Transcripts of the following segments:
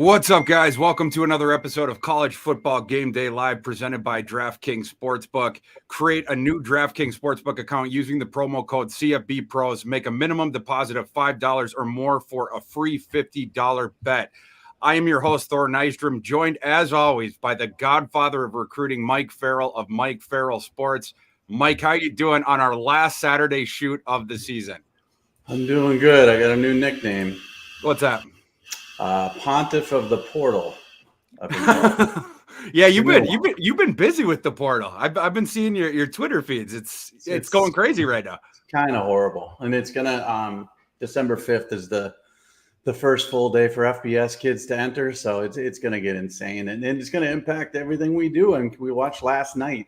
What's up, guys? Welcome to another episode of College Football Game Day Live presented by DraftKings Sportsbook. Create a new DraftKings Sportsbook account using the promo code CFBPros. Make a minimum deposit of $5 or more for a free $50 bet. I am your host, Thor Nystrom, joined as always by the godfather of recruiting, Mike Farrell of Mike Farrell Sports. Mike, how you doing on our last Saturday shoot of the season? I'm doing good. I got a new nickname. What's that? Pontiff of the Portal. Yeah, you've been busy with the portal. I've been seeing your Twitter feeds. It's going crazy right now. It's kind of horrible, and it's gonna December 5th is the first full day for FBS kids to enter, so it's gonna get insane, and it's gonna impact everything we do. And we watched last night.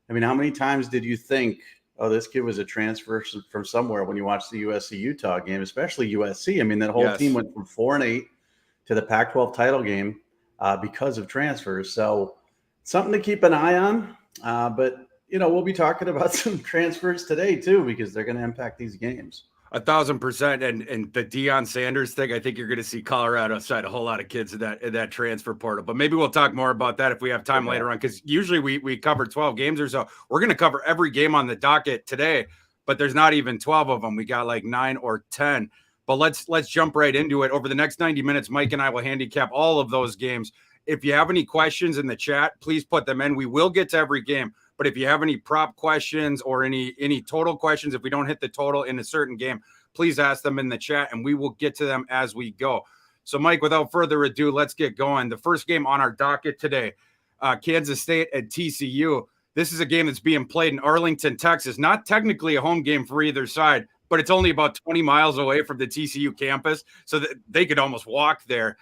I mean, how many times did you think, oh, this kid was a transfer from somewhere when you watched the USC Utah game, especially USC? I mean, that whole team went from 4-8 to the Pac-12 title game because of transfers. So something to keep an eye on. But, we'll be talking about some transfers today, too, because they're going to impact these games. 1,000%. And the Deion Sanders thing, I think you're going to see Colorado side a whole lot of kids in that transfer portal. But maybe we'll talk more about that if we have time later on, because usually we cover 12 games or so. We're going to cover every game on the docket today, but there's not even 12 of them. We got like 9 or 10. But let's jump right into it. Over the next 90 minutes, Mike and I will handicap all of those games. If you have any questions in the chat, please put them in. We will get to every game. But if you have any prop questions or any total questions, if we don't hit the total in a certain game, please ask them in the chat, and we will get to them as we go. So, Mike, without further ado, let's get going. The first game on our docket today, Kansas State at TCU. This is a game that's being played in Arlington, Texas. Not technically a home game for either side, but it's only about 20 miles away from the TCU campus, so that they could almost walk there.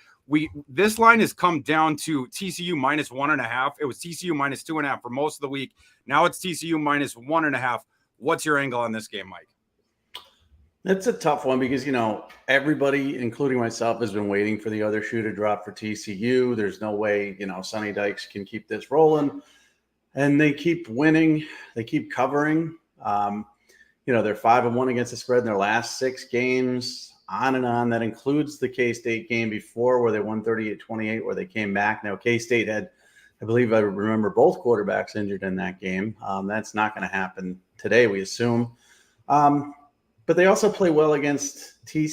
This line has come down to TCU minus 1.5. It was TCU minus 2.5 for most of the week. Now it's TCU minus 1.5. What's your angle on this game, Mike? It's a tough one because, everybody, including myself, has been waiting for the other shoe to drop for TCU. There's no way, Sonny Dykes can keep this rolling. And they keep winning. They keep covering. They're 5-1 against the spread in their last 6 games, on and on. That includes the K-State game before where they won 38-28, where they came back. Now, K-State had, I believe I remember, both quarterbacks injured in that game. That's not going to happen today, we assume. But they also play well against they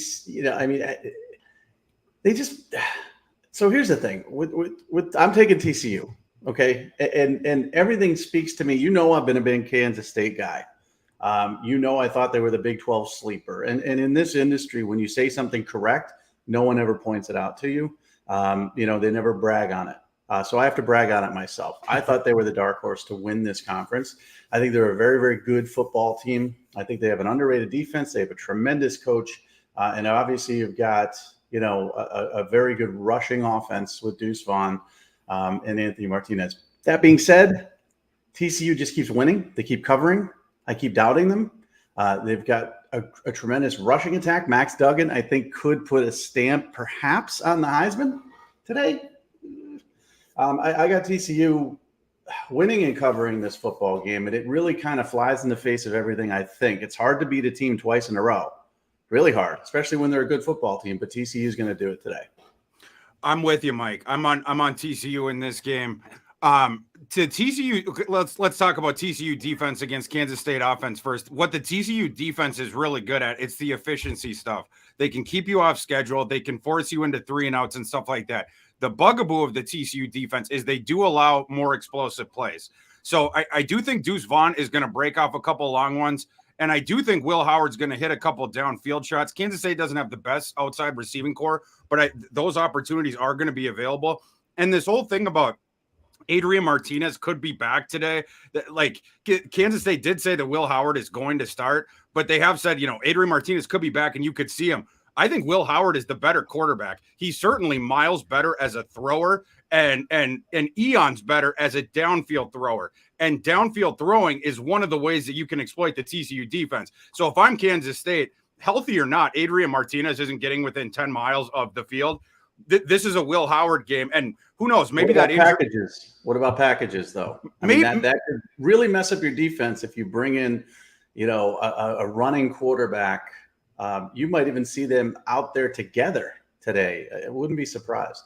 just – so here's the thing. I'm taking TCU, okay? And everything speaks to me. I've been a big Kansas State guy. I thought they were the Big 12 sleeper. And in this industry, when you say something correct, no one ever points it out to you. They never brag on it. So I have to brag on it myself. I thought they were the dark horse to win this conference. I think they're a very, very good football team. I think they have an underrated defense. They have a tremendous coach. And obviously you've got, a very good rushing offense with Deuce Vaughn and Anthony Martinez. That being said, TCU just keeps winning. They keep covering. I keep doubting them. They've got a tremendous rushing attack. Max Duggan, I think, could put a stamp perhaps on the Heisman today. I got TCU winning and covering this football game, and it really kind of flies in the face of everything I think. It's hard to beat a team twice in a row. Really hard, especially when they're a good football team, but TCU is going to do it today. I'm with you, Mike. I'm on TCU in this game. To TCU, let's talk about TCU defense against Kansas State offense first. What the TCU defense is really good at, it's the efficiency stuff. They can keep you off schedule. They can force you into 3-and-outs and stuff like that. The bugaboo of the TCU defense is they do allow more explosive plays. So I do think Deuce Vaughn is going to break off a couple long ones. And I do think Will Howard's going to hit a couple downfield shots. Kansas State doesn't have the best outside receiving core, but those opportunities are going to be available. And this whole thing about Adrian Martinez could be back today. Like, Kansas State did say that Will Howard is going to start, but they have said, Adrian Martinez could be back and you could see him. I think Will Howard is the better quarterback. He's certainly miles better as a thrower and eons better as a downfield thrower. And downfield throwing is one of the ways that you can exploit the TCU defense. So if I'm Kansas State, healthy or not, Adrian Martinez isn't getting within 10 miles of the field. This is a Will Howard game, and who knows? Maybe that packages. What about packages, though? I mean, that could really mess up your defense if you bring in, a running quarterback. You might even see them out there together today. I wouldn't be surprised.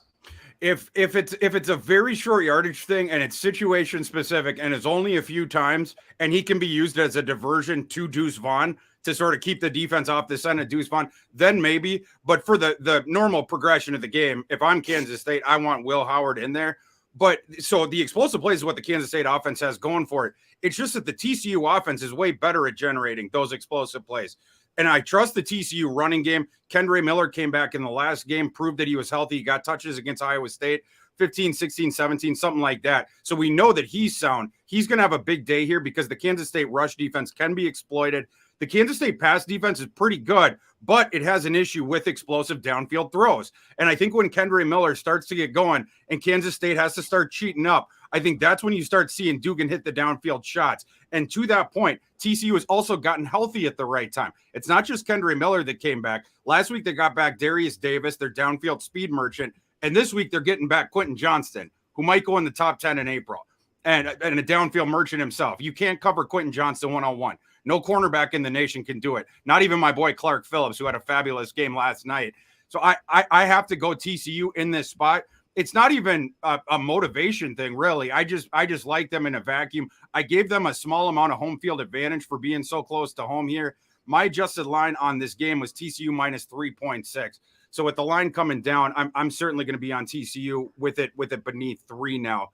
If it's a very short yardage thing and it's situation specific and it's only a few times and he can be used as a diversion to Deuce Vaughn to sort of keep the defense off the side of Deuce Vaughn, then maybe. But for the normal progression of the game, if I'm Kansas State, I want Will Howard in there. But so the explosive plays is what the Kansas State offense has going for it. It's just that the TCU offense is way better at generating those explosive plays. And I trust the TCU running game. Kendre Miller came back in the last game, proved that he was healthy. He got touches against Iowa State, 15, 16, 17, something like that. So we know that he's sound. He's going to have a big day here because the Kansas State rush defense can be exploited. The Kansas State pass defense is pretty good, but it has an issue with explosive downfield throws. And I think when Kendre Miller starts to get going and Kansas State has to start cheating up, I think that's when you start seeing Dugan hit the downfield shots. And to that point, TCU has also gotten healthy at the right time. It's not just Kendre Miller that came back. Last week, they got back Darius Davis, their downfield speed merchant. And this week, they're getting back Quentin Johnston, who might go in the top 10 in April, and a downfield merchant himself. You can't cover Quentin Johnston one-on-one. No cornerback in the nation can do it. Not even my boy Clark Phillips, who had a fabulous game last night. So I have to go TCU in this spot. It's not even a motivation thing, really. I just like them in a vacuum. I gave them a small amount of home field advantage for being so close to home here. My adjusted line on this game was TCU minus 3.6. So with the line coming down, I'm certainly going to be on TCU with it beneath 3 now.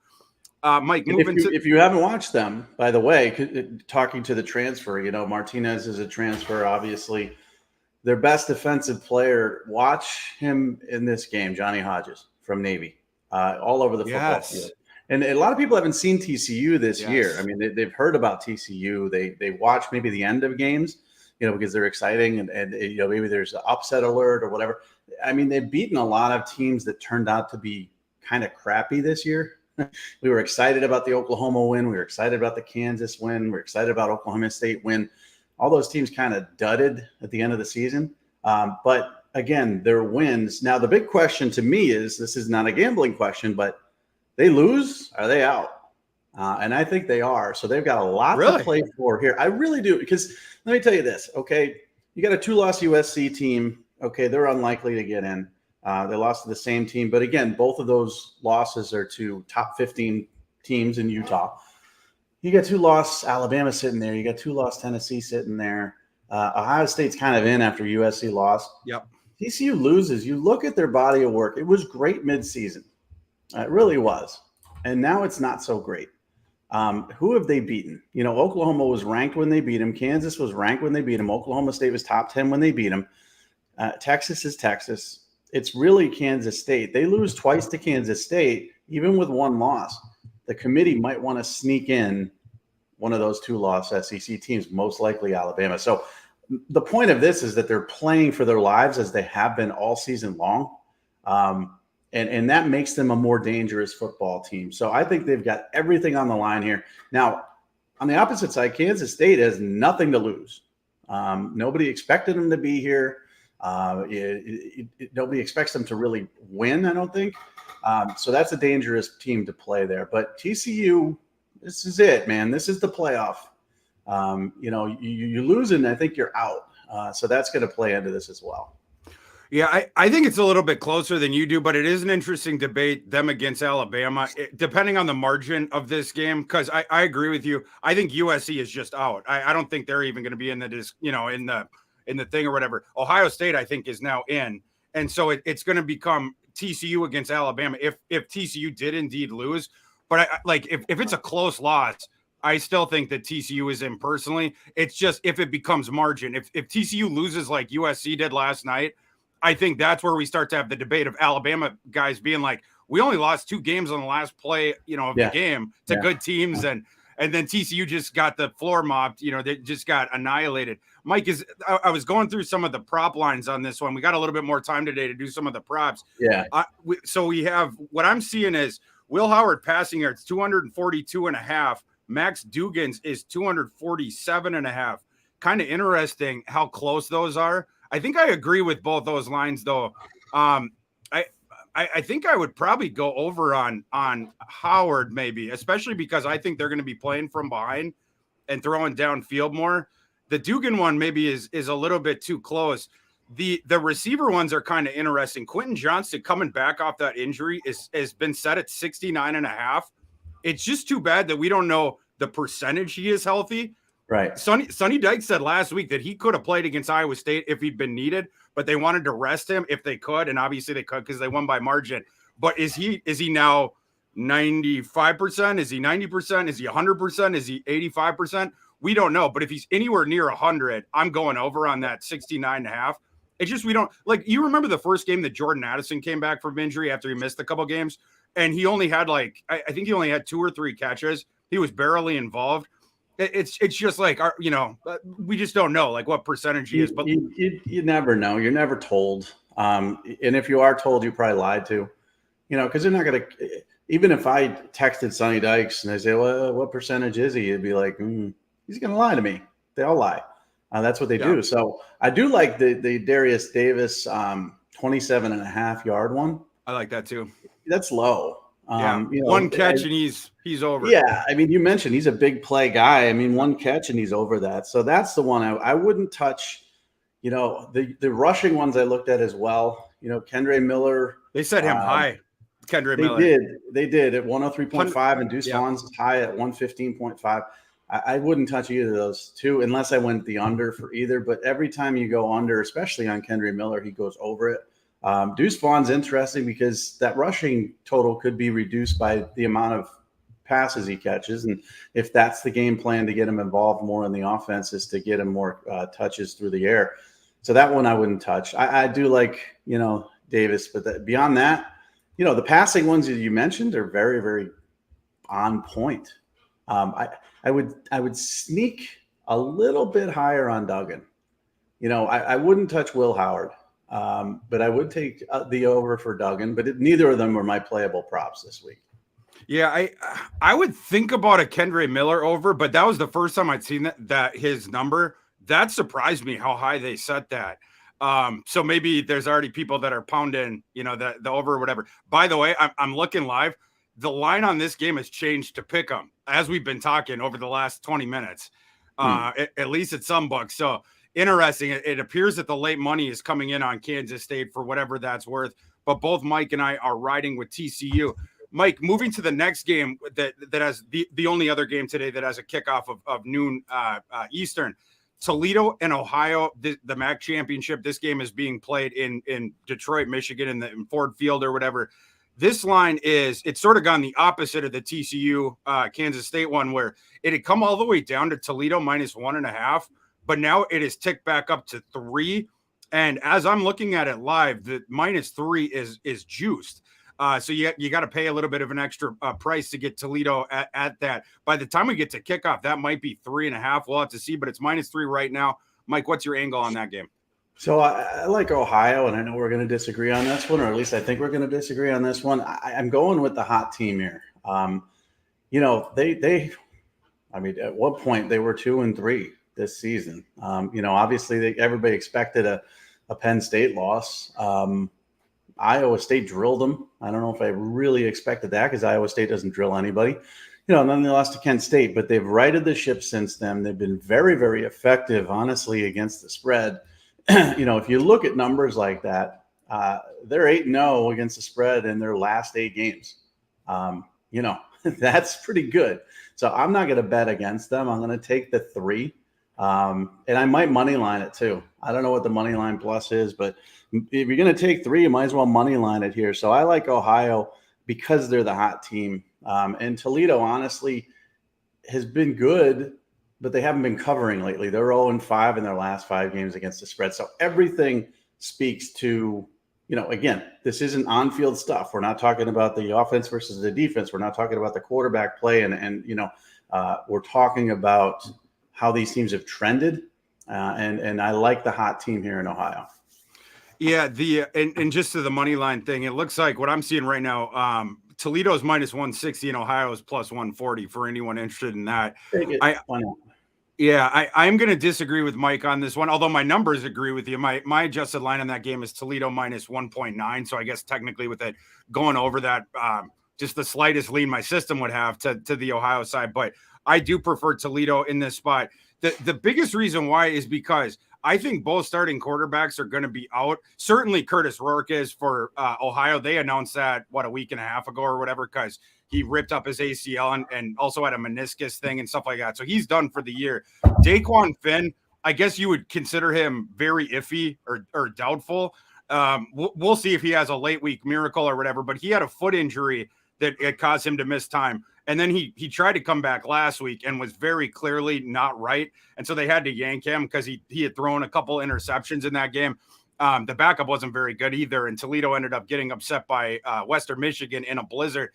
Mike, if you haven't watched them, by the way, talking to the transfer, Martinez is a transfer, obviously. Their best defensive player, watch him in this game, Johnny Hodges from Navy, all over the football field. And a lot of people haven't seen TCU this year. I mean, they've heard about TCU. They watch maybe the end of games, because they're exciting and maybe there's an upset alert or whatever. I mean, they've beaten a lot of teams that turned out to be kind of crappy this year. We were excited about the Oklahoma win. We were excited about the Kansas win. We were excited about Oklahoma State win. All those teams kind of dudded at the end of the season. But again, their wins. Now, the big question to me is, this is not a gambling question, but they lose, are they out? And I think they are. So they've got a lot to play for here. I really do. Because let me tell you this, okay? You got a 2-loss USC team. Okay, they're unlikely to get in. They lost to the same team. But again, both of those losses are to top 15 teams in Utah. You got 2-loss Alabama sitting there. You got 2-loss Tennessee sitting there. Ohio State's kind of in after USC lost. Yep. TCU loses. You look at their body of work. It was great midseason. It really was. And now it's not so great. Who have they beaten? Oklahoma was ranked when they beat them. Kansas was ranked when they beat them. Oklahoma State was top 10 when they beat them. Texas is Texas. It's really Kansas State. They lose twice to Kansas State, even with one loss. The committee might want to sneak in one of those 2-loss SEC teams, most likely Alabama. So the point of this is that they're playing for their lives as they have been all season long. And that makes them a more dangerous football team. So I think they've got everything on the line here. Now, on the opposite side, Kansas State has nothing to lose. Nobody expected them to be here. Nobody expects them to really win, I don't think. So that's a dangerous team to play there. But TCU, this is it, man. This is the playoff. You lose and I think you're out. So that's going to play into this as well. Yeah, I think it's a little bit closer than you do, but it is an interesting debate, them against Alabama, depending on the margin of this game, because I agree with you. I think USC is just out. I don't think they're even going to be in the thing or whatever. Ohio State, I think, is now in. And so it's going to become TCU against Alabama if TCU did indeed lose. But if it's a close loss, I still think that TCU is in personally. It's just if it becomes margin. If TCU loses like USC did last night, I think that's where we start to have the debate of Alabama guys being like, we only lost 2 games on the last play, of the game to good teams. And then TCU just got the floor mopped, they just got annihilated. Mike, I was going through some of the prop lines on this one. We got a little bit more time today to do some of the props. Yeah. So we have, what I'm seeing is Will Howard passing yards, 242.5. Max Dugans is 247.5. Kind of interesting how close those are. I think I agree with both those lines, though. I think I would probably go over on Howard, maybe, especially because I think they're going to be playing from behind and throwing downfield more. The Dugan one maybe is a little bit too close. The receiver ones are kind of interesting. Quentin Johnston coming back off that injury has been set at 69.5. It's just too bad that we don't know the percentage he is healthy. Right. Sonny Dykes said last week that he could have played against Iowa State if he'd been needed, but they wanted to rest him if they could, and obviously they could because they won by margin. But is he now 95%? Is he 90%? Is he 100%? Is he 85%? We don't know. But if he's anywhere near 100, I'm going over on that 69.5. It's just we don't like. You remember the first game that Jordan Addison came back from injury after he missed a couple games, and he only had I think he only had 2 or 3 catches. He was barely involved. It's just like we just don't know like what percentage he is. But you never know. You're never told. And if you are told, you probably lied to. Because they're not going to. Even if I texted Sonny Dykes and they say, "Well, what percentage is he?" It'd be like, he's going to lie to me. They all lie. That's what they do. So I do like the Darius Davis 27.5 yard one. I like that too. That's low. One catch and he's over. Yeah, I mean, you mentioned he's a big play guy. I mean, one catch and he's over that. So that's the one I wouldn't touch. The rushing ones I looked at as well. Kendre Miller. They set him high. Kendre Miller. They did at 103.5 and Deuce Vaughn's high at 115.5. I wouldn't touch either of those two unless I went the under for either. But every time you go under, especially on Kendre Miller, he goes over it. Deuce Vaughn's interesting because that rushing total could be reduced by the amount of passes he catches. And if that's the game plan to get him involved more in the offense is to get him more touches through the air. So that one I wouldn't touch. I do like, Davis, but beyond that, the passing ones that you mentioned are very, very on point. I would sneak a little bit higher on Duggan. I wouldn't touch Will Howard, but I would take the over for Duggan. But neither of them were my playable props this week. Yeah, I would think about a Kendre Miller over, but that was the first time I'd seen that his number. That surprised me how high they set that. So maybe there's already people that are pounding, the over or whatever. By the way, I'm looking live. The line on this game has changed to pick 'em as we've been talking over the last 20 minutes, at least at some books. So interesting. It appears that the late money is coming in on Kansas State for whatever that's worth. But both Mike and I are riding with TCU. Mike, moving to the next game that has the only other game today that has a kickoff of noon Eastern. Toledo and Ohio, the MAC championship. This game is being played in Detroit, Michigan, in Ford Field or whatever. This line it's sort of gone the opposite of the TCU Kansas State one, where it had come all the way down to Toledo -1.5, but now it is ticked back up to 3. And as I'm looking at it live, the -3 is juiced. So you got to pay a little bit of an extra price to get Toledo at that. By the time we get to kickoff, that might be 3.5. We'll have to see, but it's -3 right now. Mike, what's your angle on that game? So I like Ohio, and I know we're going to disagree on this one, or at least I think we're going to disagree on this one. I'm going with the hot team here. At one point they were 2-3 this season. Obviously everybody expected a Penn State loss. Iowa State drilled them. I don't know if I really expected that because Iowa State doesn't drill anybody. And then they lost to Kent State, but they've righted the ship since then. They've been very, very effective, honestly, against the spread. If you look at numbers like that, they're 8-0 against the spread in their last 8 games. That's pretty good. So I'm not going to bet against them. I'm going to take the 3. And I might money line it too. I don't know what the money line plus is, but if you're going to take 3, you might as well money line it here. So I like Ohio because they're the hot team. And Toledo, honestly, has been good, but they haven't been covering lately. They're 0-5 in their last 5 games against the spread. So everything speaks to, again, this isn't on-field stuff. We're not talking about the offense versus the defense. We're not talking about the quarterback play. And we're talking about how these teams have trended. And I like the hot team here in Ohio. Yeah, and just to the money line thing, it looks like what I'm seeing right now, Toledo's -160 and Ohio's +140 for anyone interested in that. I'm going to disagree with Mike on this one, although my numbers agree with you. My adjusted line on that game is Toledo -1.9, so I guess technically with it going over that, just the slightest lean my system would have to the Ohio side, but I do prefer Toledo in this spot. The biggest reason why is because I think both starting quarterbacks are going to be out. Certainly Curtis Rourke is for Ohio. They announced that, a week and a half ago or whatever, because he ripped up his ACL and also had a meniscus thing and stuff like that. So he's done for the year. Daquan Finn, I guess you would consider him very iffy or doubtful. We'll see if he has a late week miracle or whatever, but he had a foot injury that it caused him to miss time. And then he tried to come back last week and was very clearly not right. And so they had to yank him because he had thrown a couple interceptions in that game. The backup wasn't very good either. And Toledo ended up getting upset by Western Michigan in a blizzard.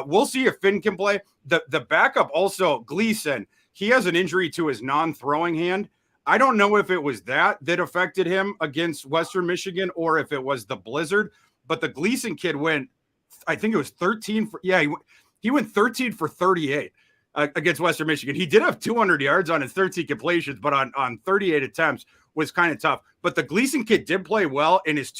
We'll see if Finn can play. The backup also, Gleason, he has an injury to his non-throwing hand. I don't know if it was that affected him against Western Michigan or if it was the blizzard, but the Gleason kid went, I think it was 13 for, he went 13 for 38 against Western Michigan. He did have 200 yards on his 13 completions, but on 38 attempts was kind of tough. But the Gleason kid did play well in his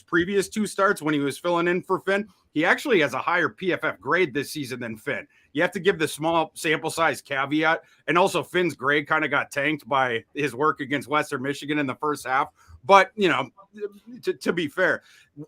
previous 2 starts when he was filling in for Finn. He actually has a higher PFF grade this season than Finn. You have to give the small sample size caveat. And also Finn's grade kind of got tanked by his work against Western Michigan in the first half. But, to be fair,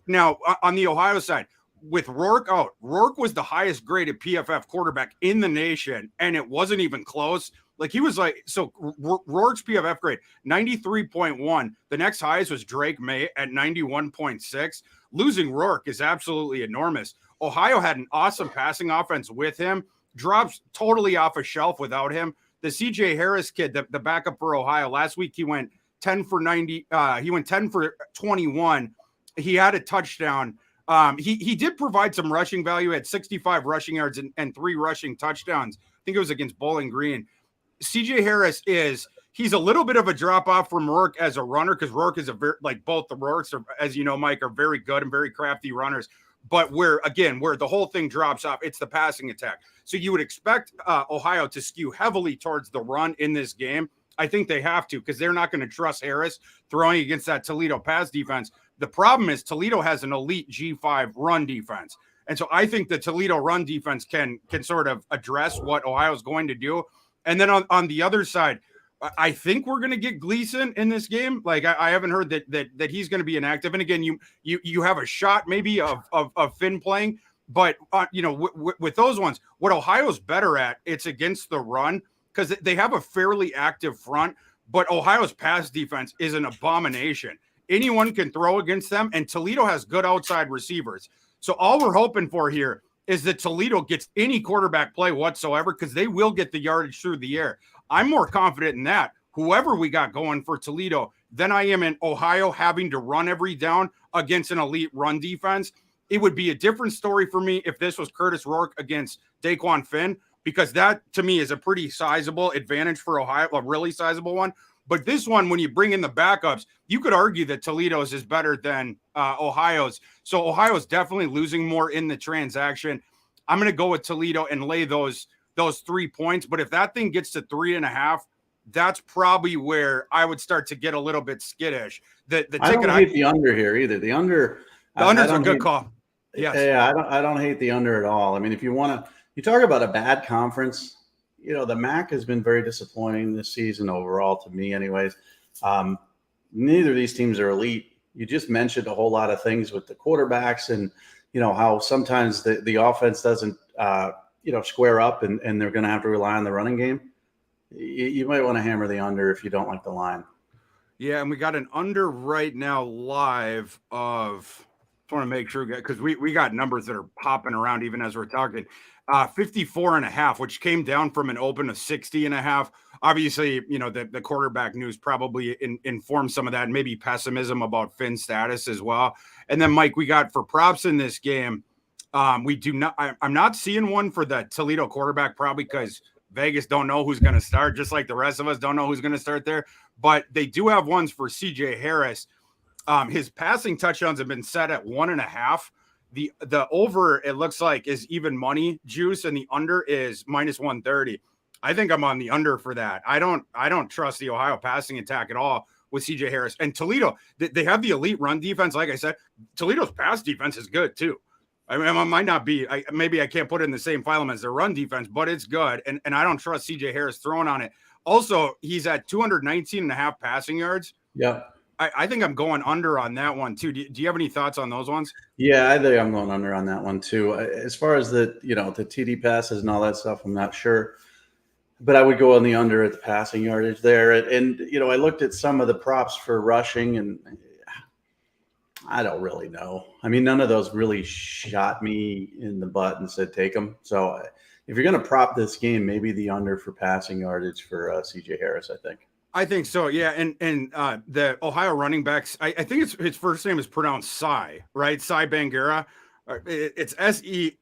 now on the Ohio side, with Rourke out, Rourke was the highest graded PFF quarterback in the nation, and it wasn't even close. Like he was Rourke's PFF grade, 93.1. The next highest was Drake May at 91.6. Losing Rourke is absolutely enormous. Ohio had an awesome passing offense with him, drops totally off a shelf without him. The CJ Harris kid, the backup for Ohio, last week he went 10 for 90. He went 10 for 21. He had a touchdown. He did provide some rushing value, had 65 rushing yards and 3 rushing touchdowns. I think it was against Bowling Green. CJ Harris he's a little bit of a drop off from Rourke as a runner, because Rourke is both the Rourkes are, as you know, Mike, are very good and very crafty runners. But where the whole thing drops off, it's the passing attack. So you would expect Ohio to skew heavily towards the run in this game. I think they have to, because they're not going to trust Harris throwing against that Toledo pass defense. The problem is Toledo has an elite G5 run defense. And so I think the Toledo run defense can sort of address what Ohio's going to do. And then on the other side, I think we're going to get Gleason in this game. Like I haven't heard that he's going to be inactive. And again, you have a shot maybe of Finn playing, but with those ones, what Ohio's better at, it's against the run, because they have a fairly active front, but Ohio's pass defense is an abomination. Anyone can throw against them, and Toledo has good outside receivers. So all we're hoping for here is that Toledo gets any quarterback play whatsoever, because they will get the yardage through the air. I'm more confident in that, whoever we got going for Toledo, than I am in Ohio having to run every down against an elite run defense. It would be a different story for me if this was Curtis Rourke against Daquan Finn, because that, to me, is a pretty sizable advantage for Ohio, a really sizable one. But this one, when you bring in the backups, you could argue that Toledo's is better than Ohio's. So Ohio's definitely losing more in the transaction. I'm going to go with Toledo and lay those 3 points. But if that thing gets to 3.5, that's probably where I would start to get a little bit skittish. The ticket, I don't hate the under here either. The under's a good call. Yes. Yeah, I don't hate the under at all. I mean, if you talk about a bad conference, the MAC has been very disappointing this season overall, to me anyways. Neither of these teams are elite. You just mentioned a whole lot of things with the quarterbacks and, how sometimes the offense doesn't, square up and they're going to have to rely on the running game. You might want to hammer the under if you don't like the line. Yeah, and we got an under right now live of, just want to make sure, because we got numbers that are popping around even as we're talking. 54.5, which came down from an open of 60.5. Obviously, the quarterback news probably informed some of that, and maybe pessimism about Finn's status as well. And then, Mike, we got for props in this game. I'm not seeing one for the Toledo quarterback, probably because Vegas don't know who's going to start, just like the rest of us don't know who's going to start there. But they do have ones for CJ Harris. His passing touchdowns have been set at 1.5. The over, it looks like, is even money juice, and the under is -130. I think I'm on the under for that. I don't trust the Ohio passing attack at all with CJ Harris. And Toledo, they have the elite run defense. Like I said, Toledo's pass defense is good too. I mean, it might not be, maybe I can't put it in the same phylum as their run defense, but it's good. And I don't trust CJ Harris throwing on it. Also, he's at 219 and a half passing yards. Yeah. I think I'm going under on that one too. Do you have any thoughts on those ones? Yeah, I think I'm going under on that one too. As far as the TD passes and all that stuff, I'm not sure, but I would go on the under at the passing yardage there. And I looked at some of the props for rushing, and I don't really know. I mean, none of those really shot me in the butt and said take them. So if you're going to prop this game, maybe the under for passing yardage for CJ Harris, I think. I think so, yeah. And the Ohio running backs, I think his first name is pronounced Cy, right? Cy Bangura. It's Sieh.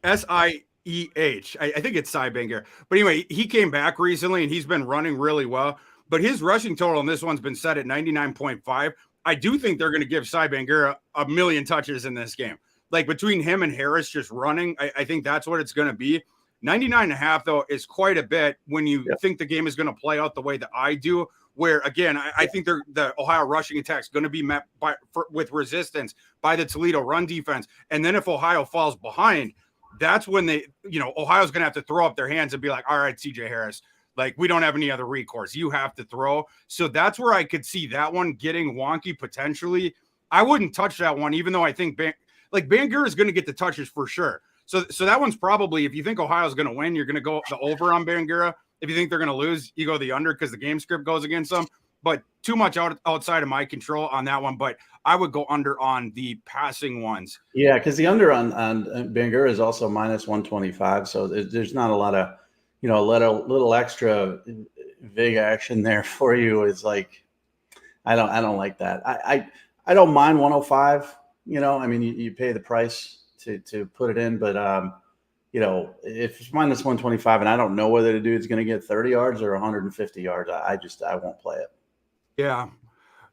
I think it's Cy Bangura. But anyway, he came back recently and he's been running really well. But his rushing total in this one's been set at 99.5. I do think they're going to give Cy Bangura a million touches in this game. Like between him and Harris just running, I think that's what it's going to be. 99.5, though, is quite a bit when you think the game is going to play out the way that I do, where, again, I think the Ohio rushing attack is going to be met with resistance by the Toledo run defense. And then if Ohio falls behind, that's when Ohio's going to have to throw up their hands and be like, all right, CJ Harris, like, we don't have any other recourse. You have to throw. So that's where I could see that one getting wonky potentially. I wouldn't touch that one, even though I think Bangura is going to get the touches for sure. So that one's probably, if you think Ohio's going to win, you're going to go the over on Bangura. If you think they're going to lose, you go the under because the game script goes against them. But too much outside of my control on that one. But I would go under on the passing ones. Yeah, because the under on Bangura is also minus 125. So there's not a lot of, little extra big action there for you. Is like, I don't like that. I don't mind 105. I mean, you pay the price to put it in, but if it's minus 125 and I don't know whether the dude's going to get 30 yards or 150 yards, I won't play it. Yeah.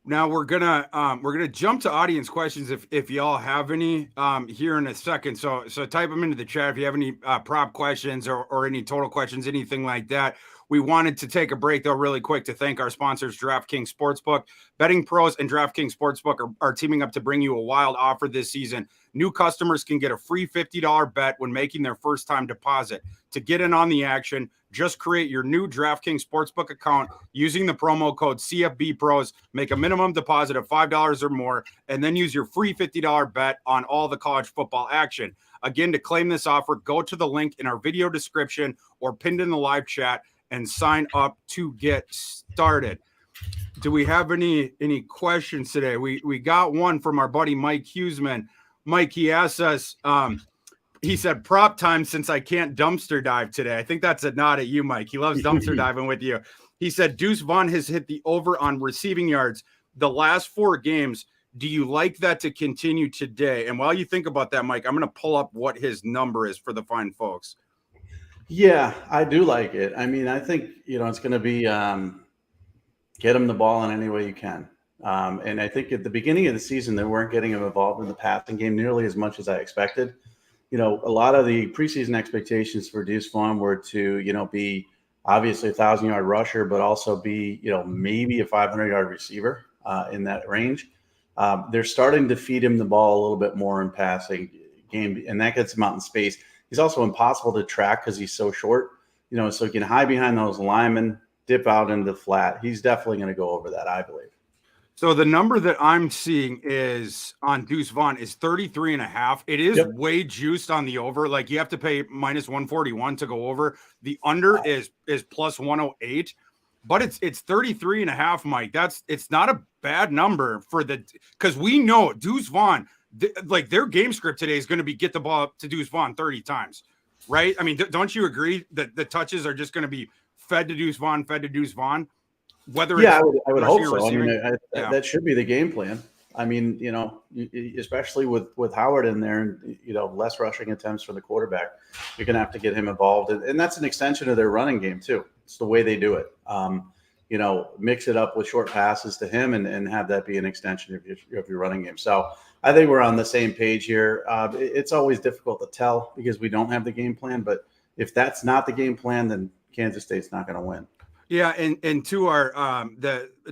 Now we're gonna jump to audience questions if y'all have any here in a second. So type them into the chat if you have any prop questions or any total questions, anything like that. We wanted to take a break, though, really quick to thank our sponsors, DraftKings Sportsbook. Betting pros and DraftKings Sportsbook are teaming up to bring you a wild offer this season. New customers can get a free $50 bet when making their first-time deposit. To get in on the action, just create your new DraftKings Sportsbook account using the promo code CFBPros, make a minimum deposit of $5 or more, and then use your free $50 bet on all the college football action. Again, to claim this offer, go to the link in our video description or pinned in the live chat and sign up to get started. Do we have any questions today? We got one from our buddy Mike Huseman. Mike, he asked us, he said, prop time since I can't dumpster dive today. I think that's a nod at you, Mike. He loves dumpster diving with you. He said, Deuce Vaughn has hit the over on receiving yards the last 4 games. Do you like that to continue today? And while you think about that, Mike, I'm going to pull up what his number is for the fine folks. Yeah, I do like it. I mean, I think, it's going to be get him the ball in any way you can. And I think at the beginning of the season, they weren't getting him involved in the passing game nearly as much as I expected. A lot of the preseason expectations for Deuce Vaughn were to, be obviously a 1,000-yard rusher, but also be, maybe a 500-yard receiver in that range. They're starting to feed him the ball a little bit more in passing game, and that gets him out in space. He's also impossible to track because he's so short, so he can hide behind those linemen, dip out into the flat. He's definitely going to go over that, I believe. So the number that I'm seeing is on Deuce Vaughn is 33.5. It is way juiced on the over. Like you have to pay minus 141 to go over. The under is plus 108, but it's 33.5, Mike. It's not a bad number because we know Deuce Vaughn, like their game script today is going to be get the ball up to Deuce Vaughn 30 times, right? I mean, don't you agree that the touches are just going to to Deuce Vaughn? Whether I would hope so. Receiving. I mean, that should be the game plan. I mean, especially with Howard in there and, less rushing attempts for the quarterback, you're going to have to get him involved. And that's an extension of their running game too. It's the way they do it. Mix it up with short passes to him and have that be an extension of your running game. So I think we're on the same page here. It's always difficult to tell because we don't have the game plan, but if that's not the game plan, then Kansas State's not going to win. Yeah, and to our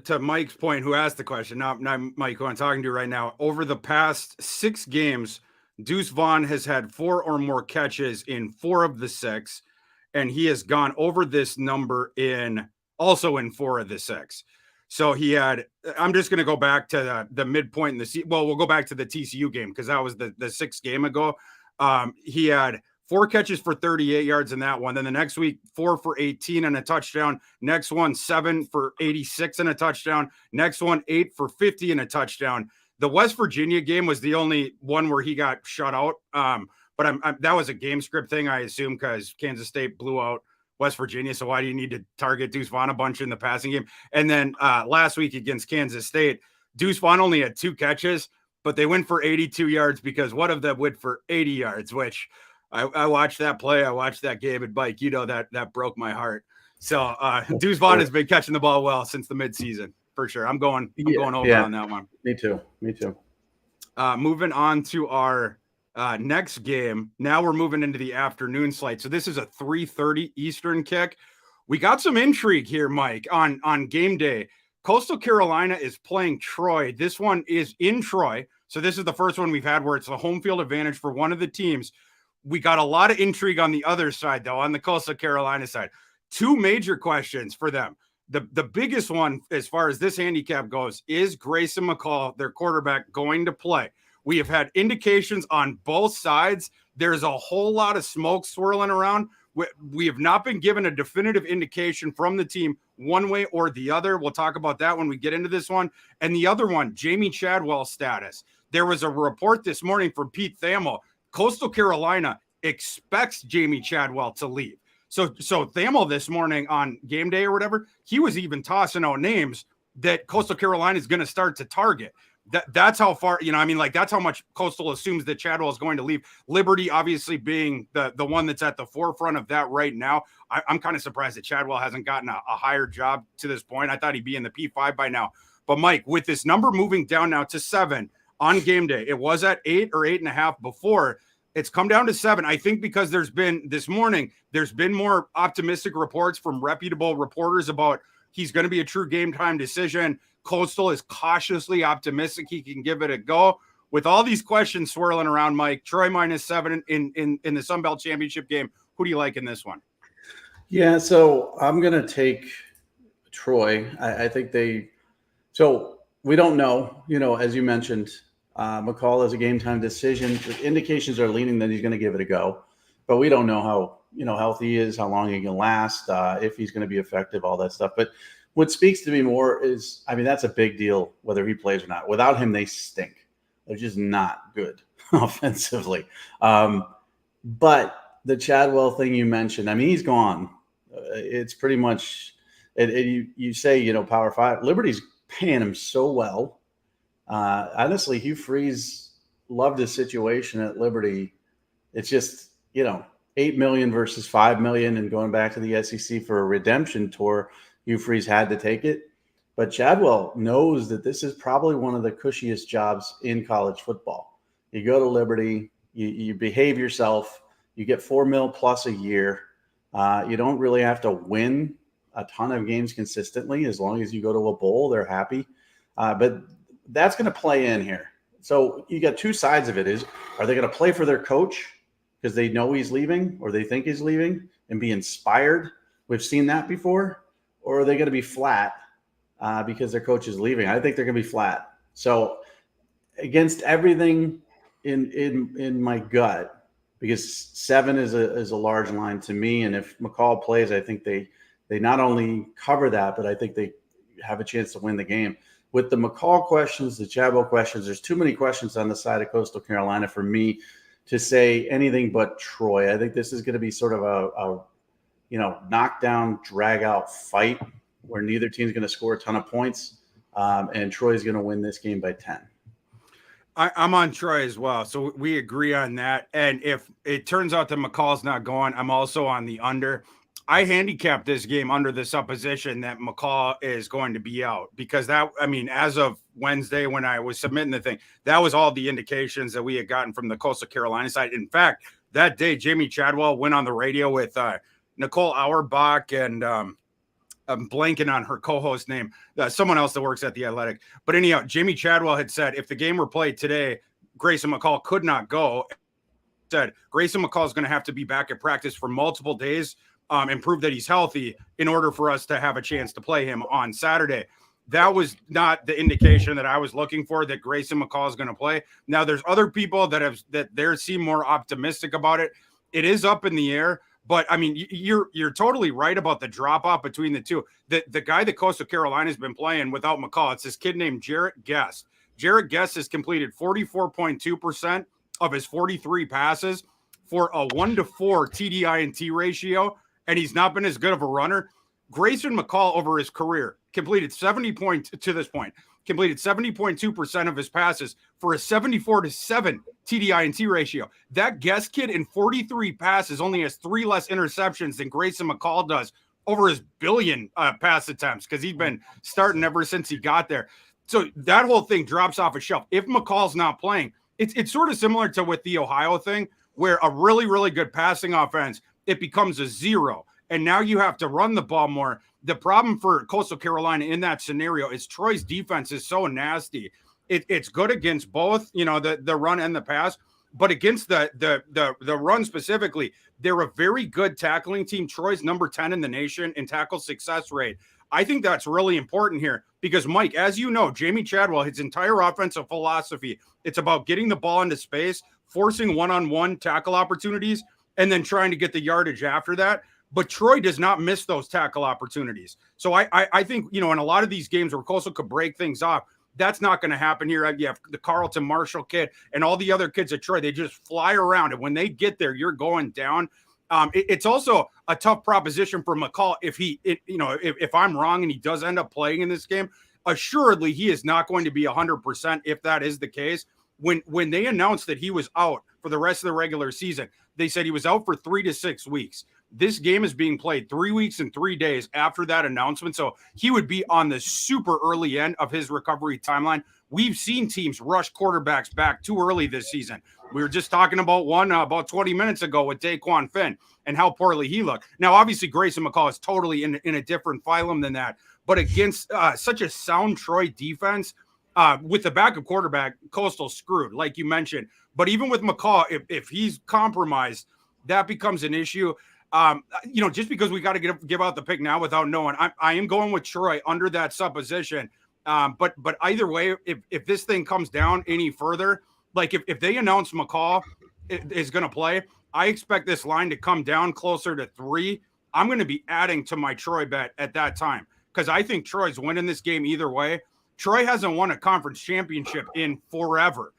to Mike's point, who asked the question, not Mike, who I'm talking to right now. Over the past 6 games, Deuce Vaughn has had 4 or more catches in 4 of the 6, and he has gone over this number in also in 4 of the 6. So he had, I'm just going to go back to the midpoint in the season. Well, we'll go back to the TCU game because that was the 6th game ago. He had 4 catches for 38 yards in that one. Then the next week, 4 for 18 and a touchdown. Next one, 7 for 86 and a touchdown. Next one, 8 for 50 and a touchdown. The West Virginia game was the only one where he got shut out. But that was a game script thing, I assume, because Kansas State blew out West Virginia. So why do you need to target Deuce Vaughn a bunch in the passing game? And then last week against Kansas State, Deuce Vaughn only had 2 catches, but they went for 82 yards because one of them went for 80 yards, which I watched that play. I watched that game at Bike. You know, that broke my heart. So Deuce Vaughn has been catching the ball well since the midseason, for sure. I'm going over on that one. Me too. Moving on to our next game. Now we're moving into the afternoon slate. So this is a 3:30 Eastern kick. We got some intrigue here, Mike, on game day. Coastal Carolina is playing Troy. This one is in Troy. So this is the first one we've had where it's a home field advantage for one of the teams. We got a lot of intrigue on the other side, though, on the Coastal Carolina side. 2 major questions for them. The biggest one, as far as this handicap goes, is Grayson McCall, their quarterback, going to play? We have had indications on both sides. There's a whole lot of smoke swirling around. We have not been given a definitive indication from the team one way or the other. We'll talk about that when we get into this one. And the other one, Jamie Chadwell's status. There was a report this morning from Pete Thamel. Coastal Carolina expects Jamie Chadwell to leave. So Thamel this morning on game day or whatever, he was even tossing out names that Coastal Carolina is going to start to target. That's how far, that's how much Coastal assumes that Chadwell is going to leave. Liberty obviously being the one that's at the forefront of that right now. I'm kind of surprised that Chadwell hasn't gotten a higher job to this point. I thought he'd be in the P5 by now. But Mike, with this number moving down now to 7 on game day, it was at 8 or 8.5 before. It's come down to 7. I think because there's been more optimistic reports from reputable reporters about he's going to be a true game time decision. Coastal is cautiously optimistic he can give it a go. With all these questions swirling around, Mike, Troy -7 in the Sun Belt Championship game. Who do you like in this one? Yeah, so I'm going to take Troy. I think so we don't know, as you mentioned, McCall is a game time decision. The indications are leaning that he's going to give it a go, but we don't know how, healthy he is, how long he can last, if he's going to be effective, all that stuff. But what speaks to me more is, that's a big deal, whether he plays or not. Without him, they stink. They're just not good offensively. But the Chadwell thing you mentioned, he's gone. It's pretty much, you say, Power 5. Liberty's paying him so well. Honestly, Hugh Freeze loved his situation at Liberty. It's just, $8 million versus $5 million, and going back to the SEC for a redemption tour, Hugh Freeze had to take it. But Chadwell knows that this is probably one of the cushiest jobs in college football. You go to Liberty, you behave yourself, you get $4 million plus a year. You don't really have to win a ton of games consistently. As long as you go to a bowl, they're happy. But that's going to play in here. So you got 2 sides of it. Are they going to play for their coach because they know he's leaving or they think he's leaving and be inspired? We've seen that before. Or are they going to be flat because their coach is leaving? I think they're going to be flat. So against everything in my gut, because 7 is a large line to me, and if McCall plays, I think they not only cover that, but I think they have a chance to win the game. With the McCall questions, the Chadwell questions, there's too many questions on the side of Coastal Carolina for me to say anything but Troy. I think this is going to be sort of a knockdown, drag-out fight where neither team's going to score a ton of points, and Troy's going to win this game by 10. I'm on Troy as well, so we agree on that. And if it turns out that McCall's not going, I'm also on the under. I handicapped this game under the supposition that McCall is going to be out because as of Wednesday when I was submitting the thing, that was all the indications that we had gotten from the Coastal Carolina side. In fact, that day, Jamie Chadwell went on the radio with Nicole Auerbach and I'm blanking on her co-host name, someone else that works at The Athletic. But anyhow, Jamie Chadwell had said if the game were played today, Grayson McCall could not go. Said Grayson McCall is going to have to be back at practice for multiple days and prove that he's healthy in order for us to have a chance to play him on Saturday. That was not the indication that I was looking for, that Grayson McCall is going to play. Now, there's other people that seem more optimistic about it. It is up in the air, but I mean, you're totally right about the drop off between the two. The guy that Coastal Carolina has been playing without McCall, it's this kid named Jarrett Guest. Jarrett Guest has completed 44.2% of his 43 passes for a 1-4 TDI&T ratio, and he's not been as good of a runner. Grayson McCall over his career completed 70.2% of his passes for a 74-7 TDI&T ratio. That Guest kid in 43 passes only has 3 less interceptions than Grayson McCall does over his billion pass attempts, because he's been starting ever since he got there. So that whole thing drops off a shelf. If McCall's not playing, it's sort of similar to with the Ohio thing, where a really, really good passing offense, it becomes a 0. And now you have to run the ball more. The problem for Coastal Carolina in that scenario is Troy's defense is so nasty. It's good against both, the run and the pass, but against the run specifically, they're a very good tackling team. Troy's number 10 in the nation in tackle success rate. I think that's really important here because, Mike, as you know, Jamie Chadwell, his entire offensive philosophy, it's about getting the ball into space, forcing one-on-one tackle opportunities, and then trying to get the yardage after that. But Troy does not miss those tackle opportunities. So I think, in a lot of these games where Coastal could break things off, that's not going to happen here. You have the Carlton Marshall kid and all the other kids at Troy. They just fly around. And when they get there, you're going down. It's also a tough proposition for McCall. If I'm wrong and he does end up playing in this game, assuredly he is not going to be 100% if that is the case. When they announced that he was out for the rest of the regular season, they said he was out for 3 to 6 weeks. This game is being played 3 weeks and 3 days after that announcement. So he would be on the super early end of his recovery timeline. We've seen teams rush quarterbacks back too early this season. We were just talking about one about 20 minutes ago with Daquan Finn and how poorly he looked. Now, obviously, Grayson McCall is totally in a different phylum than that. But against such a sound Troy defense, with the backup quarterback, Coastal screwed, like you mentioned. But even with McCall, if he's compromised, that becomes an issue. Just because we got to give out the pick now without knowing, I am going with Troy under that supposition. But either way, if this thing comes down any further, like if they announce McCall is going to play, I expect this line to come down closer to 3. I'm going to be adding to my Troy bet at that time because I think Troy's winning this game either way. Troy hasn't won a conference championship in forever.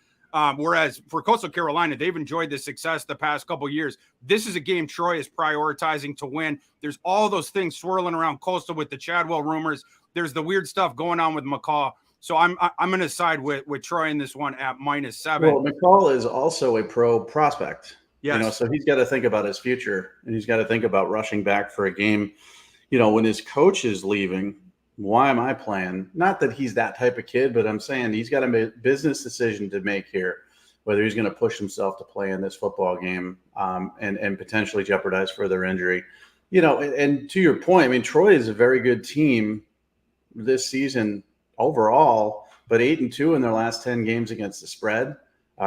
Whereas for Coastal Carolina, they've enjoyed the success the past couple of years. This is a game Troy is prioritizing to win. There's all those things swirling around Coastal with the Chadwell rumors. There's the weird stuff going on with McCall. So I'm going to side with Troy in this one at -7. Well, McCall is also a pro prospect. Yes. So he's got to think about his future, and he's got to think about rushing back for a game. When his coach is leaving, why am I playing? Not that he's that type of kid, but I'm saying he's got a business decision to make here, whether he's going to push himself to play in this football game and potentially jeopardize further injury. And to your point, I mean, Troy is a very good team this season overall, but 8-2 in their last 10 games against the spread.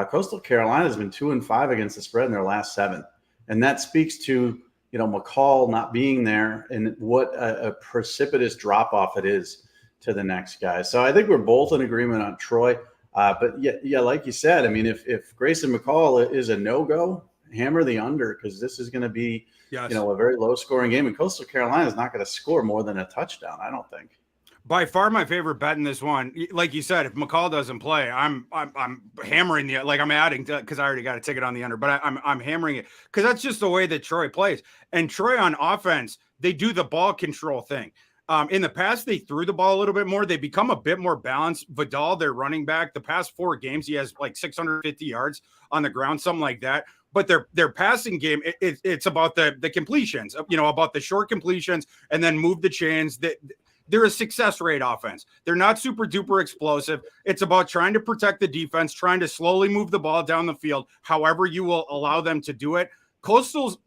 Coastal Carolina has been 2-5 against the spread in their last 7. And that speaks to McCall not being there and what a precipitous drop off it is to the next guy. So I think we're both in agreement on Troy. But yeah, like you said, I mean, if Grayson McCall is a no-go, hammer the under because this is going to be, yes, a very low-scoring game. And Coastal Carolina is not going to score more than a touchdown, I don't think. By far my favorite bet in this one. Like you said, if McCall doesn't play, I'm hammering I'm adding to, because I already got a ticket on the under, but I'm hammering it because that's just the way that Troy plays. And Troy on offense, they do the ball control thing. In the past, they threw the ball a little bit more. They become a bit more balanced. Vidal, their running back, the past 4 games, he has like 650 yards on the ground, something like that. But their passing game, it's about the completions, about the short completions and then move the chains. They're a success rate offense. They're not super duper explosive. It's about trying to protect the defense, trying to slowly move the ball down the field, however you will allow them to do it. Coastal's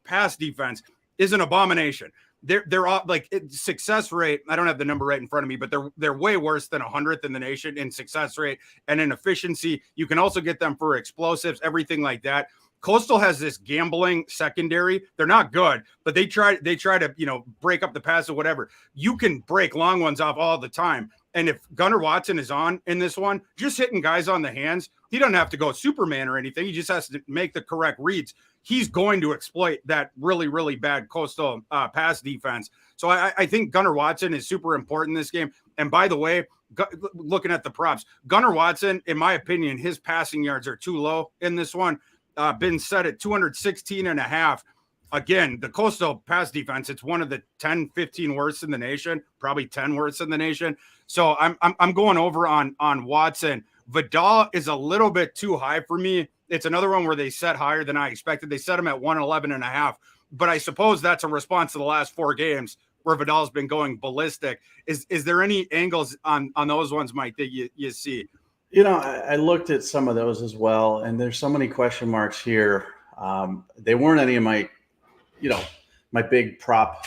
pass defense is an abomination. They're all like success rate. I don't have the number right in front of me, but they're way worse than 100th in the nation in success rate and in efficiency. You can also get them for explosives, everything like that. Coastal has this gambling secondary. They're not good, but they try to, break up the pass or whatever. You can break long ones off all the time. And if Gunnar Watson is on in this one, just hitting guys on the hands, he doesn't have to go Superman or anything. He just has to make the correct reads. He's going to exploit that really, really bad Coastal pass defense. So I think Gunnar Watson is super important in this game. And by the way, looking at the props, Gunnar Watson, in my opinion, his passing yards are too low in this one. Been set at 216.5. Again, the Coastal pass defense, it's one of the 10, 15 worst in the nation, probably 10 worst in the nation. So I'm going over on Watson. Vidal is a little bit too high for me. It's another one where they set higher than I expected. They set him at 111.5. But I suppose that's a response to the last 4 games where Vidal's been going ballistic. Is there any angles on those ones, Mike, that you see? I looked at some of those as well, and there's so many question marks here. They weren't any of my big prop,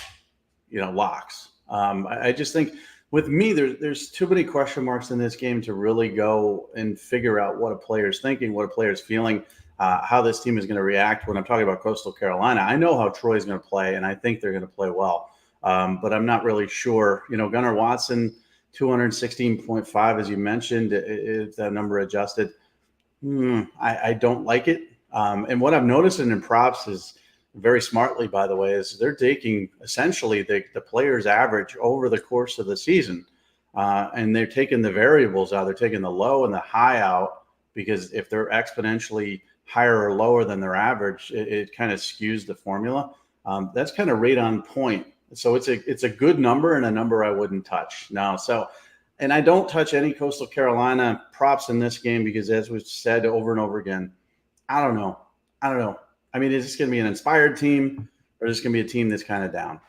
locks. I just think with me, there's too many question marks in this game to really go and figure out what a player's thinking, what a player's feeling, how this team is going to react. When I'm talking about Coastal Carolina, I know how Troy's going to play, and I think they're going to play well. But I'm not really sure. Gunnar Watson, 216.5, as you mentioned, is that number adjusted? I don't like it. And what I've noticed in props is very smartly, by the way, is they're taking essentially the player's average over the course of the season. And they're taking the variables out. They're taking the low and the high out, because if they're exponentially higher or lower than their average, it kind of skews the formula. That's kind of right on point. So it's a good number and a number I wouldn't touch now. And I don't touch any Coastal Carolina props in this game because, as we've said over and over again, I don't know. I mean, is this going to be an inspired team, or is this going to be a team that's kind of down?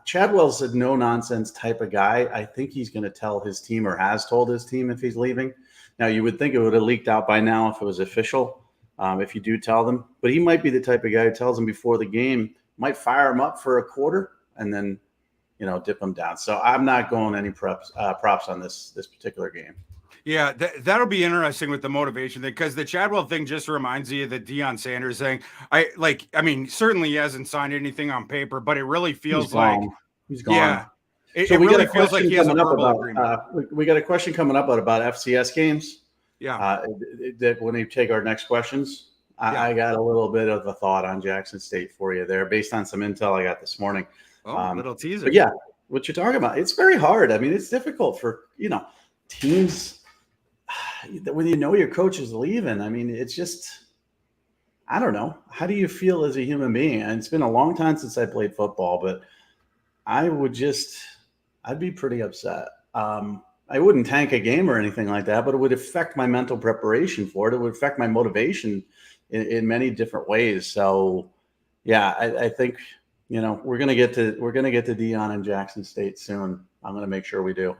Chadwell's a no nonsense type of guy. I think he's going to tell his team, or has told his team, if he's leaving. Now, you would think it would have leaked out by now if it was official, if you do tell them. But he might be the type of guy who tells them before the game, might fire him up for a quarter and then, dip him down. So I'm not going any props on this particular game. Yeah, that'll be interesting with the motivation thing, because the Chadwell thing just reminds you of the Deion Sanders thing. Certainly he hasn't signed anything on paper, but it really feels like he's gone. Yeah, it really feels like he has a verbal agreement. We got a question coming up about FCS games. Yeah, that when we take our next questions. I got a little bit of a thought on Jackson State for you there, based on some intel I got this morning. Little teaser. But yeah, what you're talking about, it's very hard. I mean, it's difficult for teams when your coach is leaving. I mean, it's just, I don't know. How do you feel as a human being? And it's been a long time since I played football, but I'd be pretty upset. I wouldn't tank a game or anything like that, but it would affect my mental preparation for it. It would affect my motivation in many different ways. So, yeah, I think we're gonna get to Deion and Jackson State soon. I'm gonna make sure we do.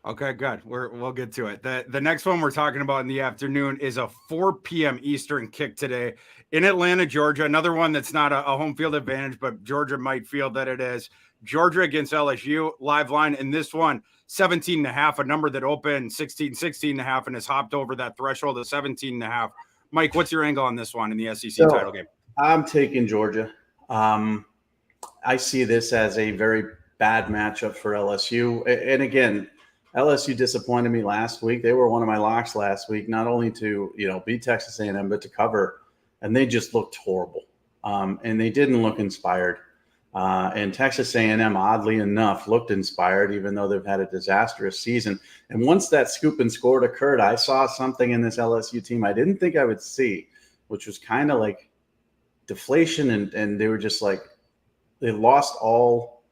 Okay, good. We'll get to it. The next one we're talking about in the afternoon is a 4 p.m. Eastern kick today in Atlanta, Georgia. Another one that's not a home field advantage, but Georgia might feel that it is. Georgia against LSU, live line. And this one, 17.5, a number that opened 16.5 and has hopped over that threshold of 17.5. Mike, what's your angle on this one in the SEC title game? I'm taking Georgia. I see this as a very bad matchup for LSU. And again, LSU disappointed me last week. They were one of my locks last week, not only to beat Texas A&M, but to cover, and they just looked horrible. And they didn't look inspired. And Texas A&M, oddly enough, looked inspired, even though they've had a disastrous season. And once that scoop and scored occurred, I saw something in this LSU team I didn't think I would see, which was kind of like deflation, and they were just like, they lost all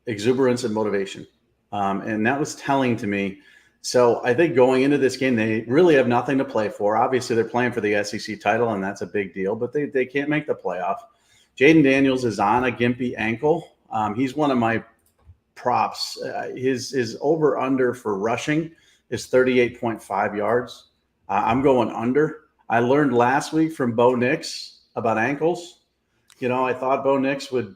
exuberance and motivation. And that was telling to me. So I think going into this game, they really have nothing to play for. Obviously, they're playing for the SEC title, and that's a big deal, but they can't make the playoff. Jaden Daniels is on a gimpy ankle. He's one of my props. His over-under for rushing is 38.5 yards. I'm going under. I learned last week from Bo Nix about ankles. I thought Bo Nix would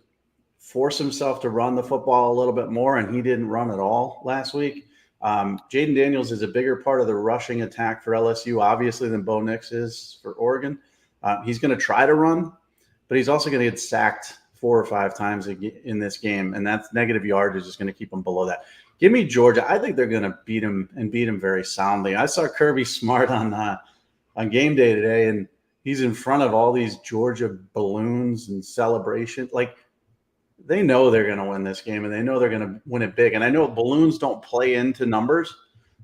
force himself to run the football a little bit more, and he didn't run at all last week. Jaden Daniels is a bigger part of the rushing attack for LSU, obviously, than Bo Nix is for Oregon. He's going to try to run, but he's also going to get sacked 4 or 5 times in this game, and that's negative yardage is going to keep him below that. Give me Georgia. I think they're going to beat him and beat him very soundly. I saw Kirby Smart on game day today, and he's in front of all these Georgia balloons and celebration. Like, they know they're going to win this game, and they know they're going to win it big. And I know balloons don't play into numbers,